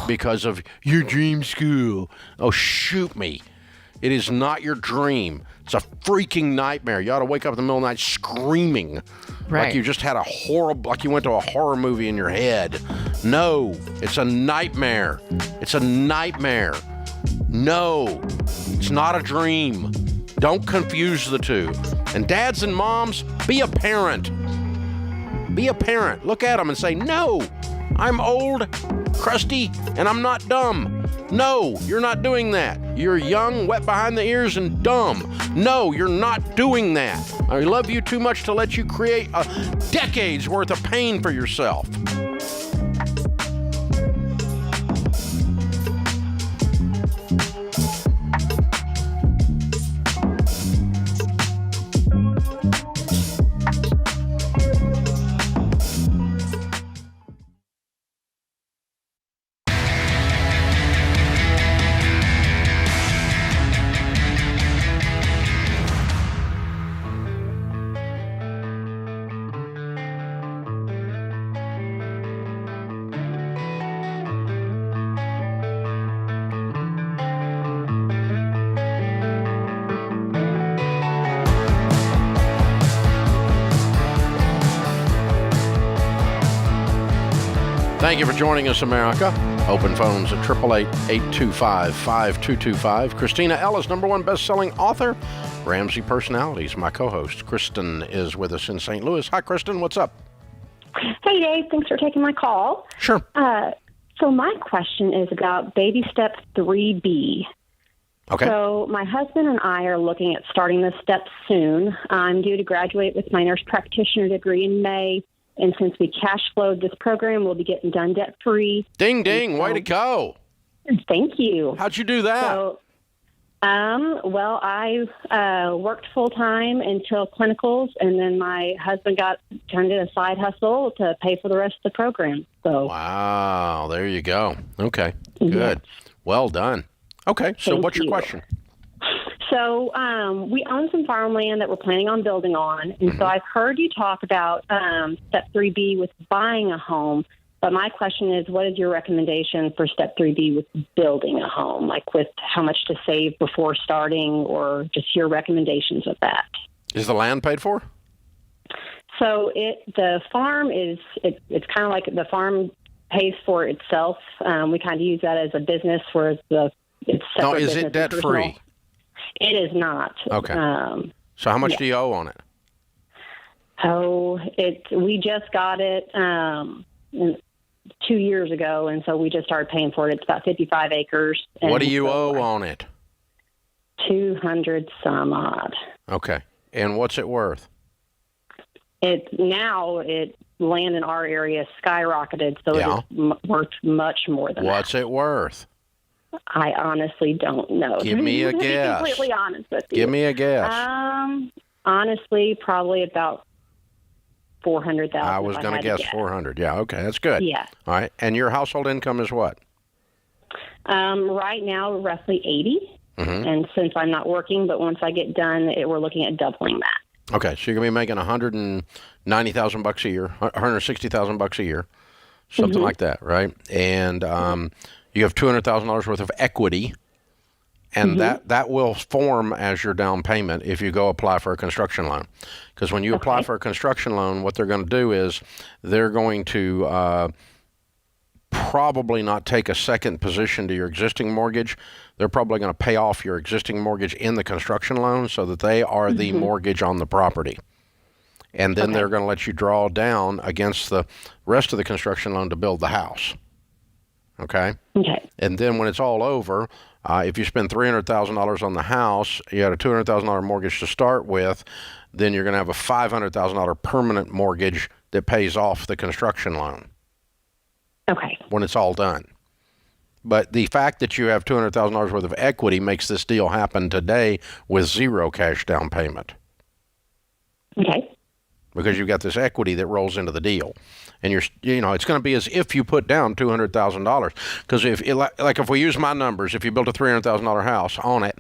because of your dream school. Oh, shoot me. It is not your dream. It's a freaking nightmare. You ought to wake up in the middle of the night screaming. Right. Like you just had like you went to a horror movie in your head. No, it's a nightmare. It's a nightmare. No, it's not a dream. Don't confuse the two. And dads and moms, be a parent. Be a parent. Look at them and say, no, I'm old, crusty, and I'm not dumb. No, you're not doing that. You're young, wet behind the ears, and dumb. No, you're not doing that. I love you too much to let you create a decade's worth of pain for yourself. Thank you for joining us, America. Open phones at 888-825-5225. Christina Ellis, #1 best-selling author, Ramsey Personalities. My co-host, Kristen, is with us in St. Louis. Hi, Kristen. What's up? Hey, Dave. Thanks for taking my call. Sure. So my question is about baby step 3B. Okay. So my husband and I are looking at starting this step soon. I'm due to graduate with my nurse practitioner degree in May. And since we cash flowed this program, we'll be getting done debt-free. Ding, ding. Way to go. Thank you. How'd you do that? So, well, I worked full-time until clinicals, and then my husband turned in a side hustle to pay for the rest of the program. So. Wow. There you go. Okay. Good. Well done. Okay. So what's your question? So we own some farmland that we're planning on building on. And so I've heard you talk about step 3B with buying a home. But my question is, what is your recommendation for step 3B with building a home? Like with how much to save before starting, or just your recommendations of that? Is the land paid for? So the farm it's kind of like the farm pays for itself. We kind of use that as a business, whereas it's separate. No, is it debt free? It is not. Okay. So how much do you owe on it? Oh, we just got it 2 years ago, and so we just started paying for it. It's about 55 acres. What do you owe on it? 200 some odd. Okay. And what's it worth? Land in our area skyrocketed, so it's worth much more than What's it worth? I honestly don't know. Give me a guess. To be completely honest with you. Give me a guess. Honestly, probably about 400,000. I was going to guess 400. Yeah, okay, that's good. Yeah. All right. And your household income is what? Right now, roughly 80. Mm-hmm. And since I'm not working, but once I get done, we're looking at doubling that. Okay, so you're going to be making $190,000 a year, $160,000 a year, something like that, right? And you have $200,000 worth of equity, and that will form as your down payment if you go apply for a construction loan. Because when you apply for a construction loan, what they're going to do is they're going to probably not take a second position to your existing mortgage. They're probably going to pay off your existing mortgage in the construction loan so that they are the mortgage on the property. And then they're going to let you draw down against the rest of the construction loan to build the house. Okay? Okay. And then when it's all over, if you spend $300,000 on the house, you had a $200,000 mortgage to start with, then you're going to have a $500,000 permanent mortgage that pays off the construction loan. Okay. When it's all done. But the fact that you have $200,000 worth of equity makes this deal happen today with zero cash down payment. Okay. Because you've got this equity that rolls into the deal. And it's going to be as if you put down $200,000. Because if we use my numbers, if you built a $300,000 house on it,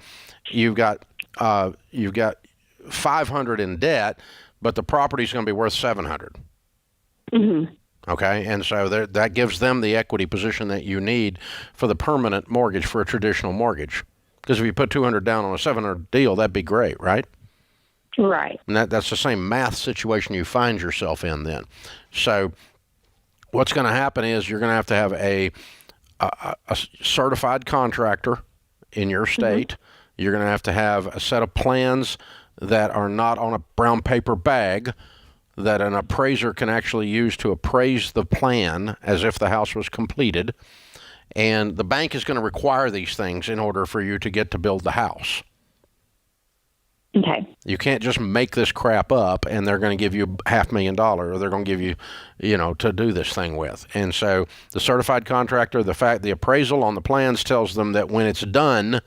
you've got $500 in debt, but the property's going to be worth $700. Mm-hmm. Okay, and so that gives them the equity position that you need for the permanent mortgage for a traditional mortgage. Because if you put $200 down on a $700 deal, that'd be great, right? Right. And that's the same math situation you find yourself in then. So what's going to happen is you're going to have a certified contractor in your state. You're going to have a set of plans that are not on a brown paper bag, that an appraiser can actually use to appraise the plan as if the house was completed. And the bank is going to require these things in order for you to get to build the house. Okay. You can't just make this crap up and they're going to give you $500,000 or they're going to give you, to do this thing with. And so the certified contractor, the appraisal on the plans tells them that when it's done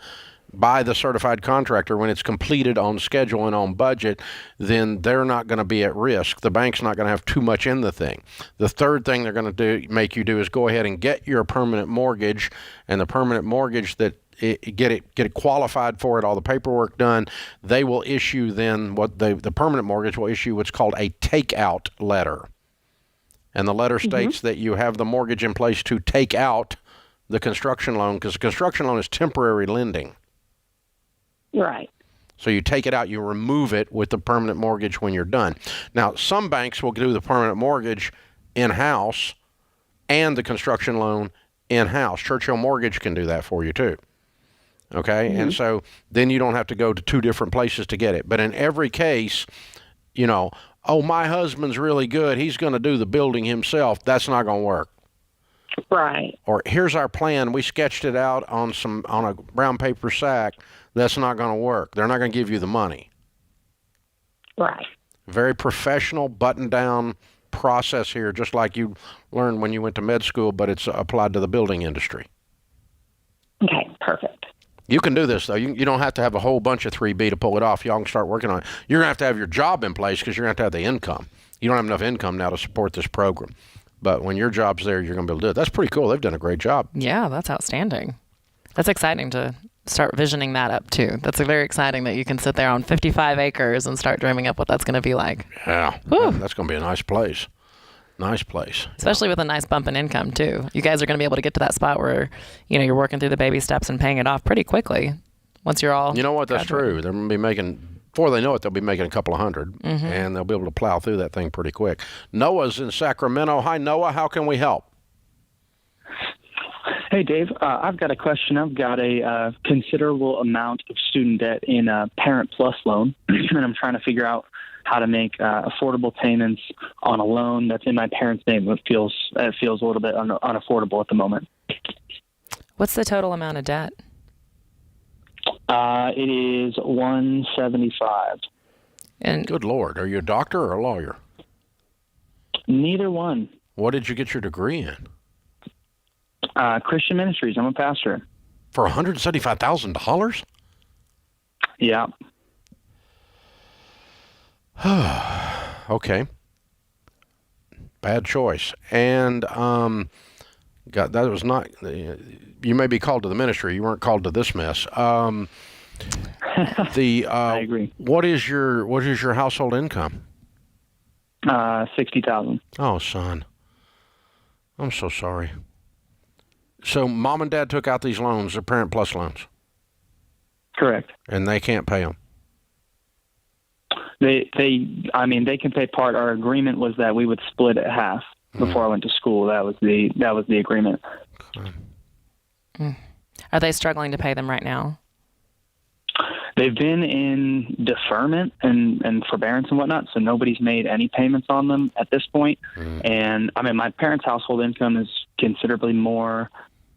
by the certified contractor, when it's completed on schedule and on budget, then they're not going to be at risk. The bank's not going to have too much in the thing. The third thing they're going to make you do is go ahead and get your permanent mortgage, and the permanent mortgage get it qualified for it, all the paperwork done. They will issue then the permanent mortgage will issue what's called a takeout letter. And the letter states that you have the mortgage in place to take out the construction loan, because the construction loan is temporary lending. Right. So you take it out, you remove it with the permanent mortgage when you're done. Now, some banks will do the permanent mortgage in-house and the construction loan in-house. Churchill Mortgage can do that for you too. Okay? And so then you don't have to go to two different places to get it. But in every case, my husband's really good, he's going to do the building himself. That's not going to work. Right. Or here's our plan, we sketched it out on a brown paper sack. That's not going to work. They're not going to give you the money. Right. Very professional, button-down process here, just like you learned when you went to med school, but it's applied to the building industry. Okay, perfect. You can do this, though. You don't have to have a whole bunch of 3B to pull it off. Y'all can start working on it. You're going to have your job in place because you're going to have the income. You don't have enough income now to support this program. But when your job's there, you're going to be able to do it. That's pretty cool. They've done a great job. Yeah, that's outstanding. That's exciting to start visioning that up, too. That's very exciting that you can sit there on 55 acres and start dreaming up what that's going to be like. Yeah, that's going to be a nice place. Nice place. Especially with a nice bump in income, too. You guys are going to be able to get to that spot where, you're working through the baby steps and paying it off pretty quickly once you're all... You know what? That's true. They're going to be making... Before they know it, they'll be making a couple of hundred, and they'll be able to plow through that thing pretty quick. Noah's in Sacramento. Hi, Noah. How can we help? Hey, Dave. I've got a question. I've got a considerable amount of student debt in a Parent Plus loan, and I'm trying to figure out how to make affordable payments on a loan that's in my parents' name. It feels a little bit unaffordable at the moment. What's the total amount of debt? It is $175. And good Lord, are you a doctor or a lawyer? Neither one. What did you get your degree in? Christian Ministries. I'm a pastor. For $175,000? Yeah. Okay. Bad choice. And God, that was not. You may be called to the ministry. You weren't called to this mess. I agree. What is your household income? $60,000. Oh, son. I'm so sorry. So mom and dad took out these loans. They're Parent Plus loans. Correct. And they can't pay them. They can pay part. Our agreement was that we would split it half before I went to school. That was the agreement. Okay. Are they struggling to pay them right now? They've been in deferment and forbearance and whatnot, so nobody's made any payments on them at this point. And my parents' household income is considerably more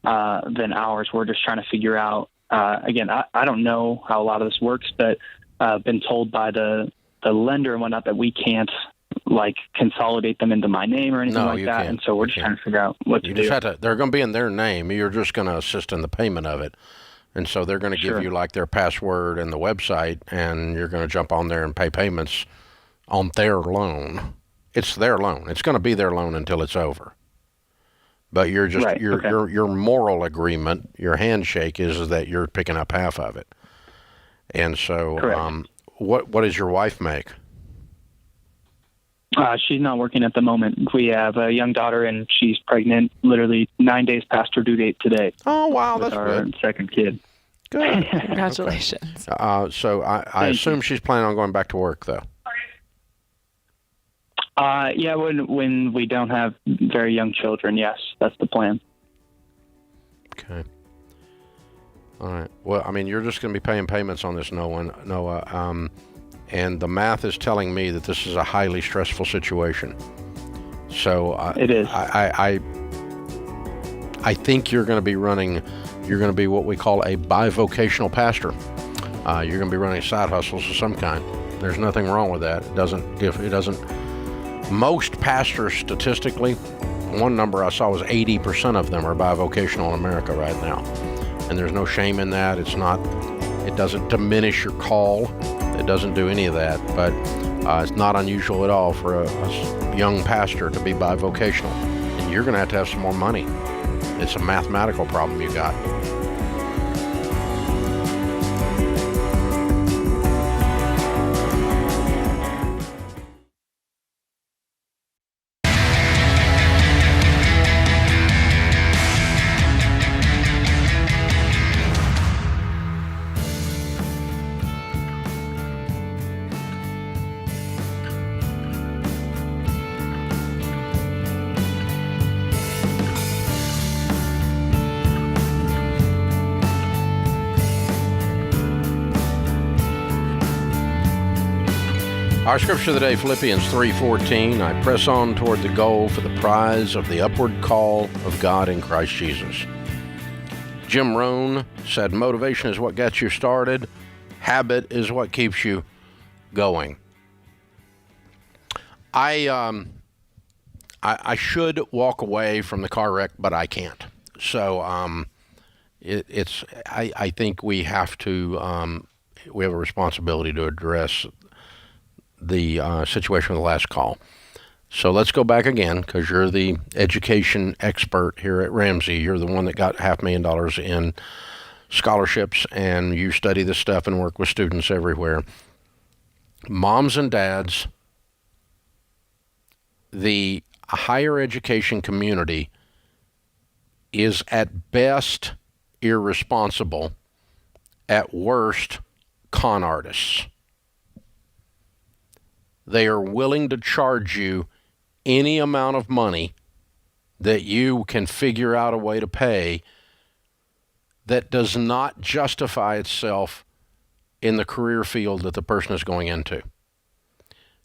than ours. We're just trying to figure out. Again, I don't know how a lot of this works, but I've been told by the lender and whatnot that we can't consolidate them into my name or anything like that. And so we're just trying to figure out what to do. They're going to be in their name. You're just going to assist in the payment of it. And so they're going to give you their password and the website, and you're going to jump on there and pay payments on their loan. It's their loan. It's going to be their loan until it's over. But you're just your moral agreement, your handshake is that you're picking up half of it. And so, what does your wife make? She's not working at the moment. We have a young daughter, and she's pregnant, literally 9 days past her due date today. Oh, wow, that's our good. Second kid. Good. Congratulations. So I assume she's planning on going back to work, though. Yeah, when we don't have very young children, yes, that's the plan. Okay. All right. Well, you're just going to be paying payments on this, Noah. And the math is telling me that this is a highly stressful situation. So it is. I think you're going to be what we call a bivocational pastor. You're going to be running side hustles of some kind. There's nothing wrong with that. It doesn't. Most pastors, statistically, one number I saw was 80% of them are bivocational in America right now. And there's no shame in that. It doesn't diminish your call. It doesn't do any of that, but it's not unusual at all for a young pastor to be bivocational. And you're going to have some more money. It's a mathematical problem you got. Our scripture of the day, Philippians 3:14, I press on toward the goal for the prize of the upward call of God in Christ Jesus. Jim Rohn said, motivation is what gets you started. Habit is what keeps you going. I should walk away from the car wreck, but I can't. So I think we have a responsibility to address the situation with the last call. So let's go back again, because you're the education expert here at Ramsey. You're the one that got $500,000 in scholarships, and you study this stuff and work with students everywhere. Moms and dads, the higher education community is at best irresponsible, at worst con artists. They are willing to charge you any amount of money that you can figure out a way to pay that does not justify itself in the career field that the person is going into.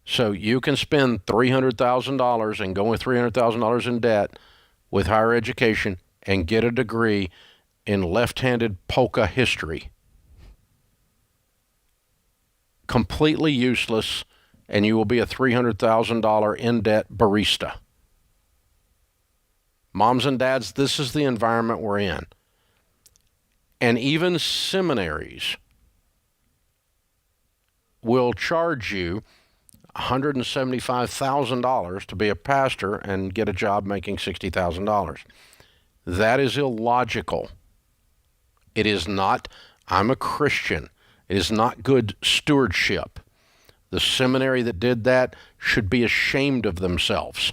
So you can spend $300,000 and go with $300,000 in debt with higher education and get a degree in left-handed polka history. Completely useless, and you will be a $300,000 in debt barista. Moms and dads, this is the environment we're in. And even seminaries will charge you $175,000 to be a pastor and get a job making $60,000. That is illogical. It is not, I'm a Christian. It is not good stewardship. The seminary that did that should be ashamed of themselves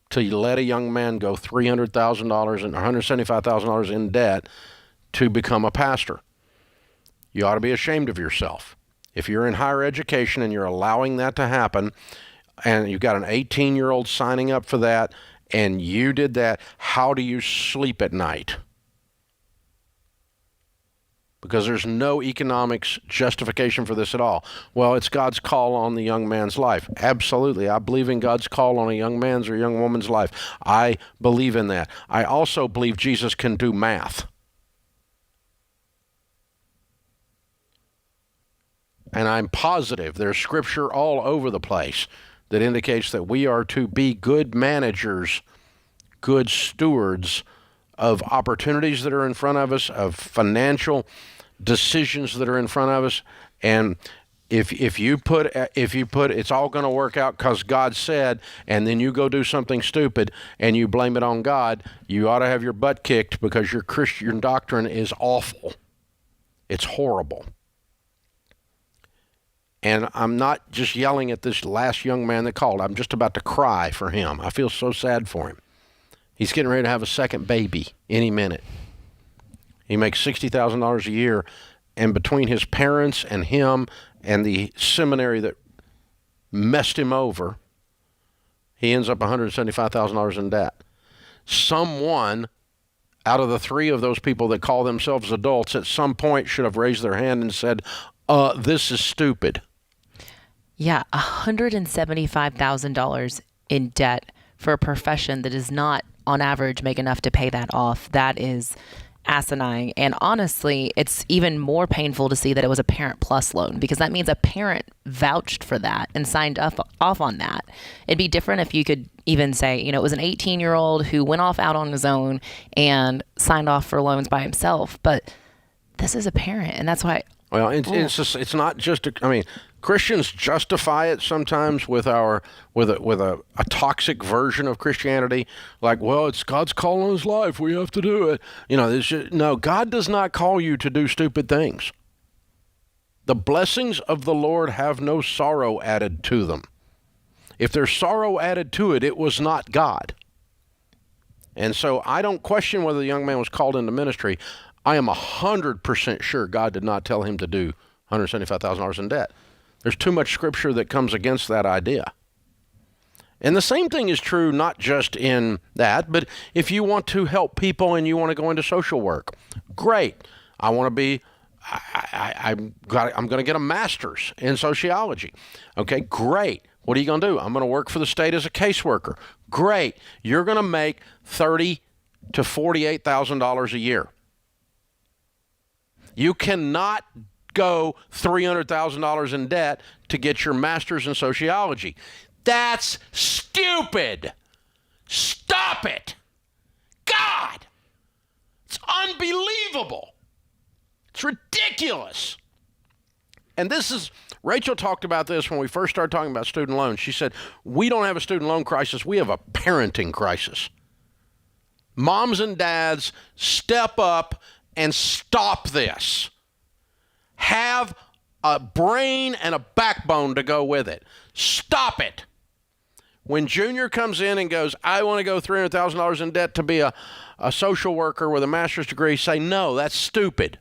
to let a young man go $300,000 and $175,000 in debt to become a pastor. You ought to be ashamed of yourself. If you're in higher education and you're allowing that to happen, and you've got an 18-year-old signing up for that, and you did that, how do you sleep at night? Because there's no economics justification for this at all. Well, it's God's call on the young man's life. Absolutely. I believe in God's call on a young man's or young woman's life. I believe in that. I also believe Jesus can do math. And I'm positive there's scripture all over the place that indicates that we are to be good managers, good stewards of opportunities that are in front of us, of financial decisions that are in front of us. And if you put it's all going to work out because God said, and then you go do something stupid and you blame it on God, you ought to have your butt kicked because your Christian doctrine is awful. It's horrible. And I'm not just yelling at this last young man that called. I'm just about to cry for him. I feel so sad for him. He's getting ready to have a second baby any minute. He makes $60,000 a year, and between his parents and him and the seminary that messed him over, he ends up $175,000 in debt. Someone out of the three of those people that call themselves adults at some point should have raised their hand and said, this is stupid. Yeah, $175,000 in debt for a profession that does not, on average, make enough to pay that off. That is asinine. And honestly, it's even more painful to see that it was a Parent Plus loan, because that means a parent vouched for that and signed off on that. It'd be different if you could even say, it was an 18-year-old who went off out on his own and signed off for loans by himself. But this is a parent, and that's why... Well, it's not just, Christians justify it sometimes with a toxic version of Christianity. Like, well, it's God's call on his life. We have to do it. No, God does not call you to do stupid things. The blessings of the Lord have no sorrow added to them. If there's sorrow added to it, it was not God. And so I don't question whether the young man was called into ministry. I am 100% sure God did not tell him to do $175,000 in debt. There's too much scripture that comes against that idea. And the same thing is true not just in that, but if you want to help people and you want to go into social work, great. I'm going to get a master's in sociology. Okay, great. What are you going to do? I'm going to work for the state as a caseworker. Great. You're going to make $30,000 to $48,000 a year. You cannot go $300,000 in debt to get your master's in sociology. That's stupid. Stop it. God, it's unbelievable. It's ridiculous. And Rachel talked about this when we first started talking about student loans. She said, we don't have a student loan crisis. We have a parenting crisis. Moms and dads, step up and stop this. Have a brain and a backbone to go with it. Stop it. When Junior comes in and goes, I want to go $300,000 in debt to be a social worker with a master's degree, say, no, that's stupid.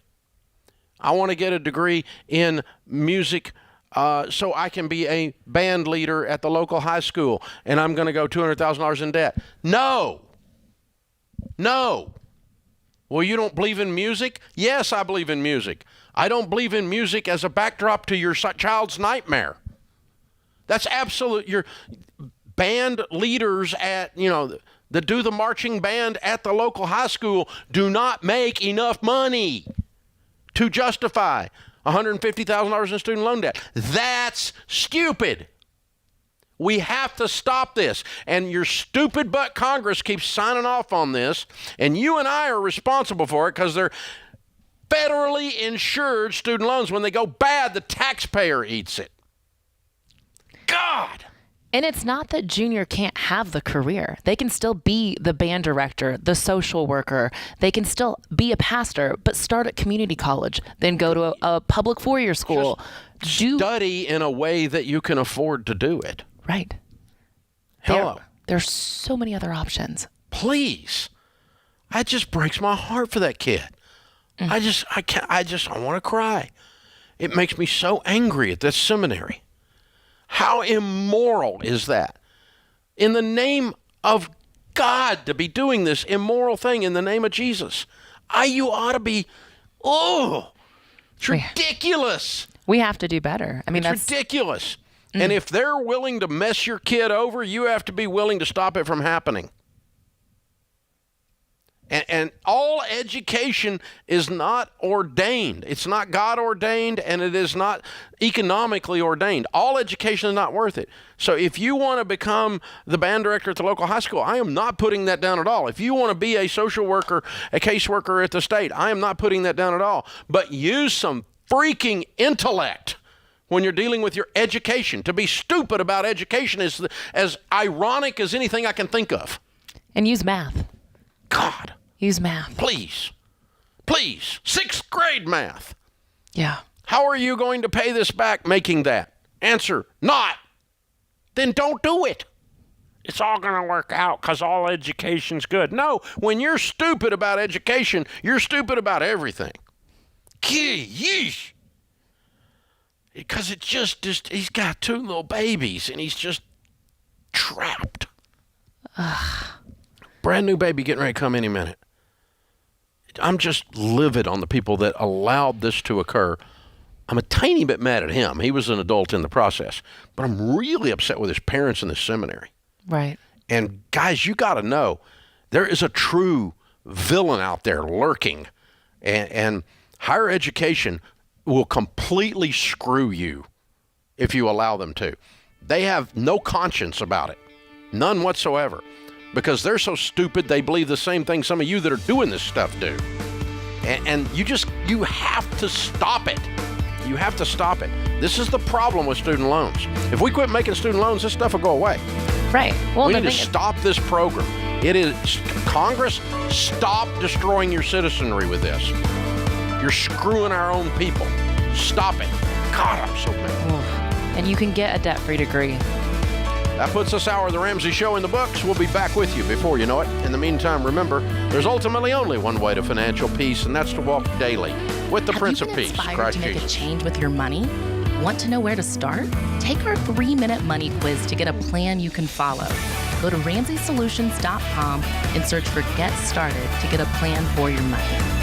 I want to get a degree in music so I can be a band leader at the local high school, and I'm going to go $200,000 in debt. No. Well, you don't believe in music? Yes, I believe in music. I don't believe in music as a backdrop to your child's nightmare. That's absolute. Your band leaders at, that do the marching band at the local high school do not make enough money to justify $150,000 in student loan debt. That's stupid. We have to stop this. And your stupid butt Congress keeps signing off on this, and you and I are responsible for it because they're federally insured student loans. When they go bad, the taxpayer eats it. God! And it's not that Junior can't have the career. They can still be the band director, the social worker. They can still be a pastor, but start at community college, then go to a public four-year school. Study in a way that you can afford to do it. Right. Hello. There's so many other options. Please. That just breaks my heart for that kid. I want to cry. It makes me so angry at this seminary. How immoral is that? In the name of God, to be doing this immoral thing in the name of Jesus. You ought to be, it's ridiculous. We have to do better. I mean, that's ridiculous. And if they're willing to mess your kid over, you have to be willing to stop it from happening. And all education is not ordained. It's not God ordained, and it is not economically ordained. All education is not worth it. So if you want to become the band director at the local high school, I am not putting that down at all. If you want to be a social worker, a caseworker at the state, I am not putting that down at all. But use some freaking intellect when you're dealing with your education. To be stupid about education is as ironic as anything I can think of. And use math. God. Use math. Please. Please. 6th grade math. Yeah. How are you going to pay this back making that? Answer, not. Then don't do it. It's all going to work out because all education's good. No, when you're stupid about education, you're stupid about everything. Yeesh. Because it just he's got 2 little babies and he's just trapped. Brand new baby getting ready to come any minute. I'm just livid on the people that allowed this to occur. I'm a tiny bit mad at him. He was an adult in the process. But I'm really upset with his parents in the seminary. Right. And guys, you got to know, there is a true villain out there lurking. And higher education will completely screw you if you allow them to. They have no conscience about it. None whatsoever. Because they're so stupid, they believe the same thing some of you that are doing this stuff do. And you have to stop it. You have to stop it. This is the problem with student loans. If we quit making student loans, this stuff will go away. Right. Well, we need to stop this program. It is Congress, stop destroying your citizenry with this. You're screwing our own people. Stop it. God, I'm so mad. And you can get a debt-free degree. That puts this hour of the Ramsey Show in the books. We'll be back with you before you know it. In the meantime, remember, there's ultimately only one way to financial peace, and that's to walk daily with the Prince of Peace, Christ Jesus. Have you been inspired to make a change with your money? Want to know where to start? Take our 3-minute money quiz to get a plan you can follow. Go to RamseySolutions.com and search for Get Started to get a plan for your money.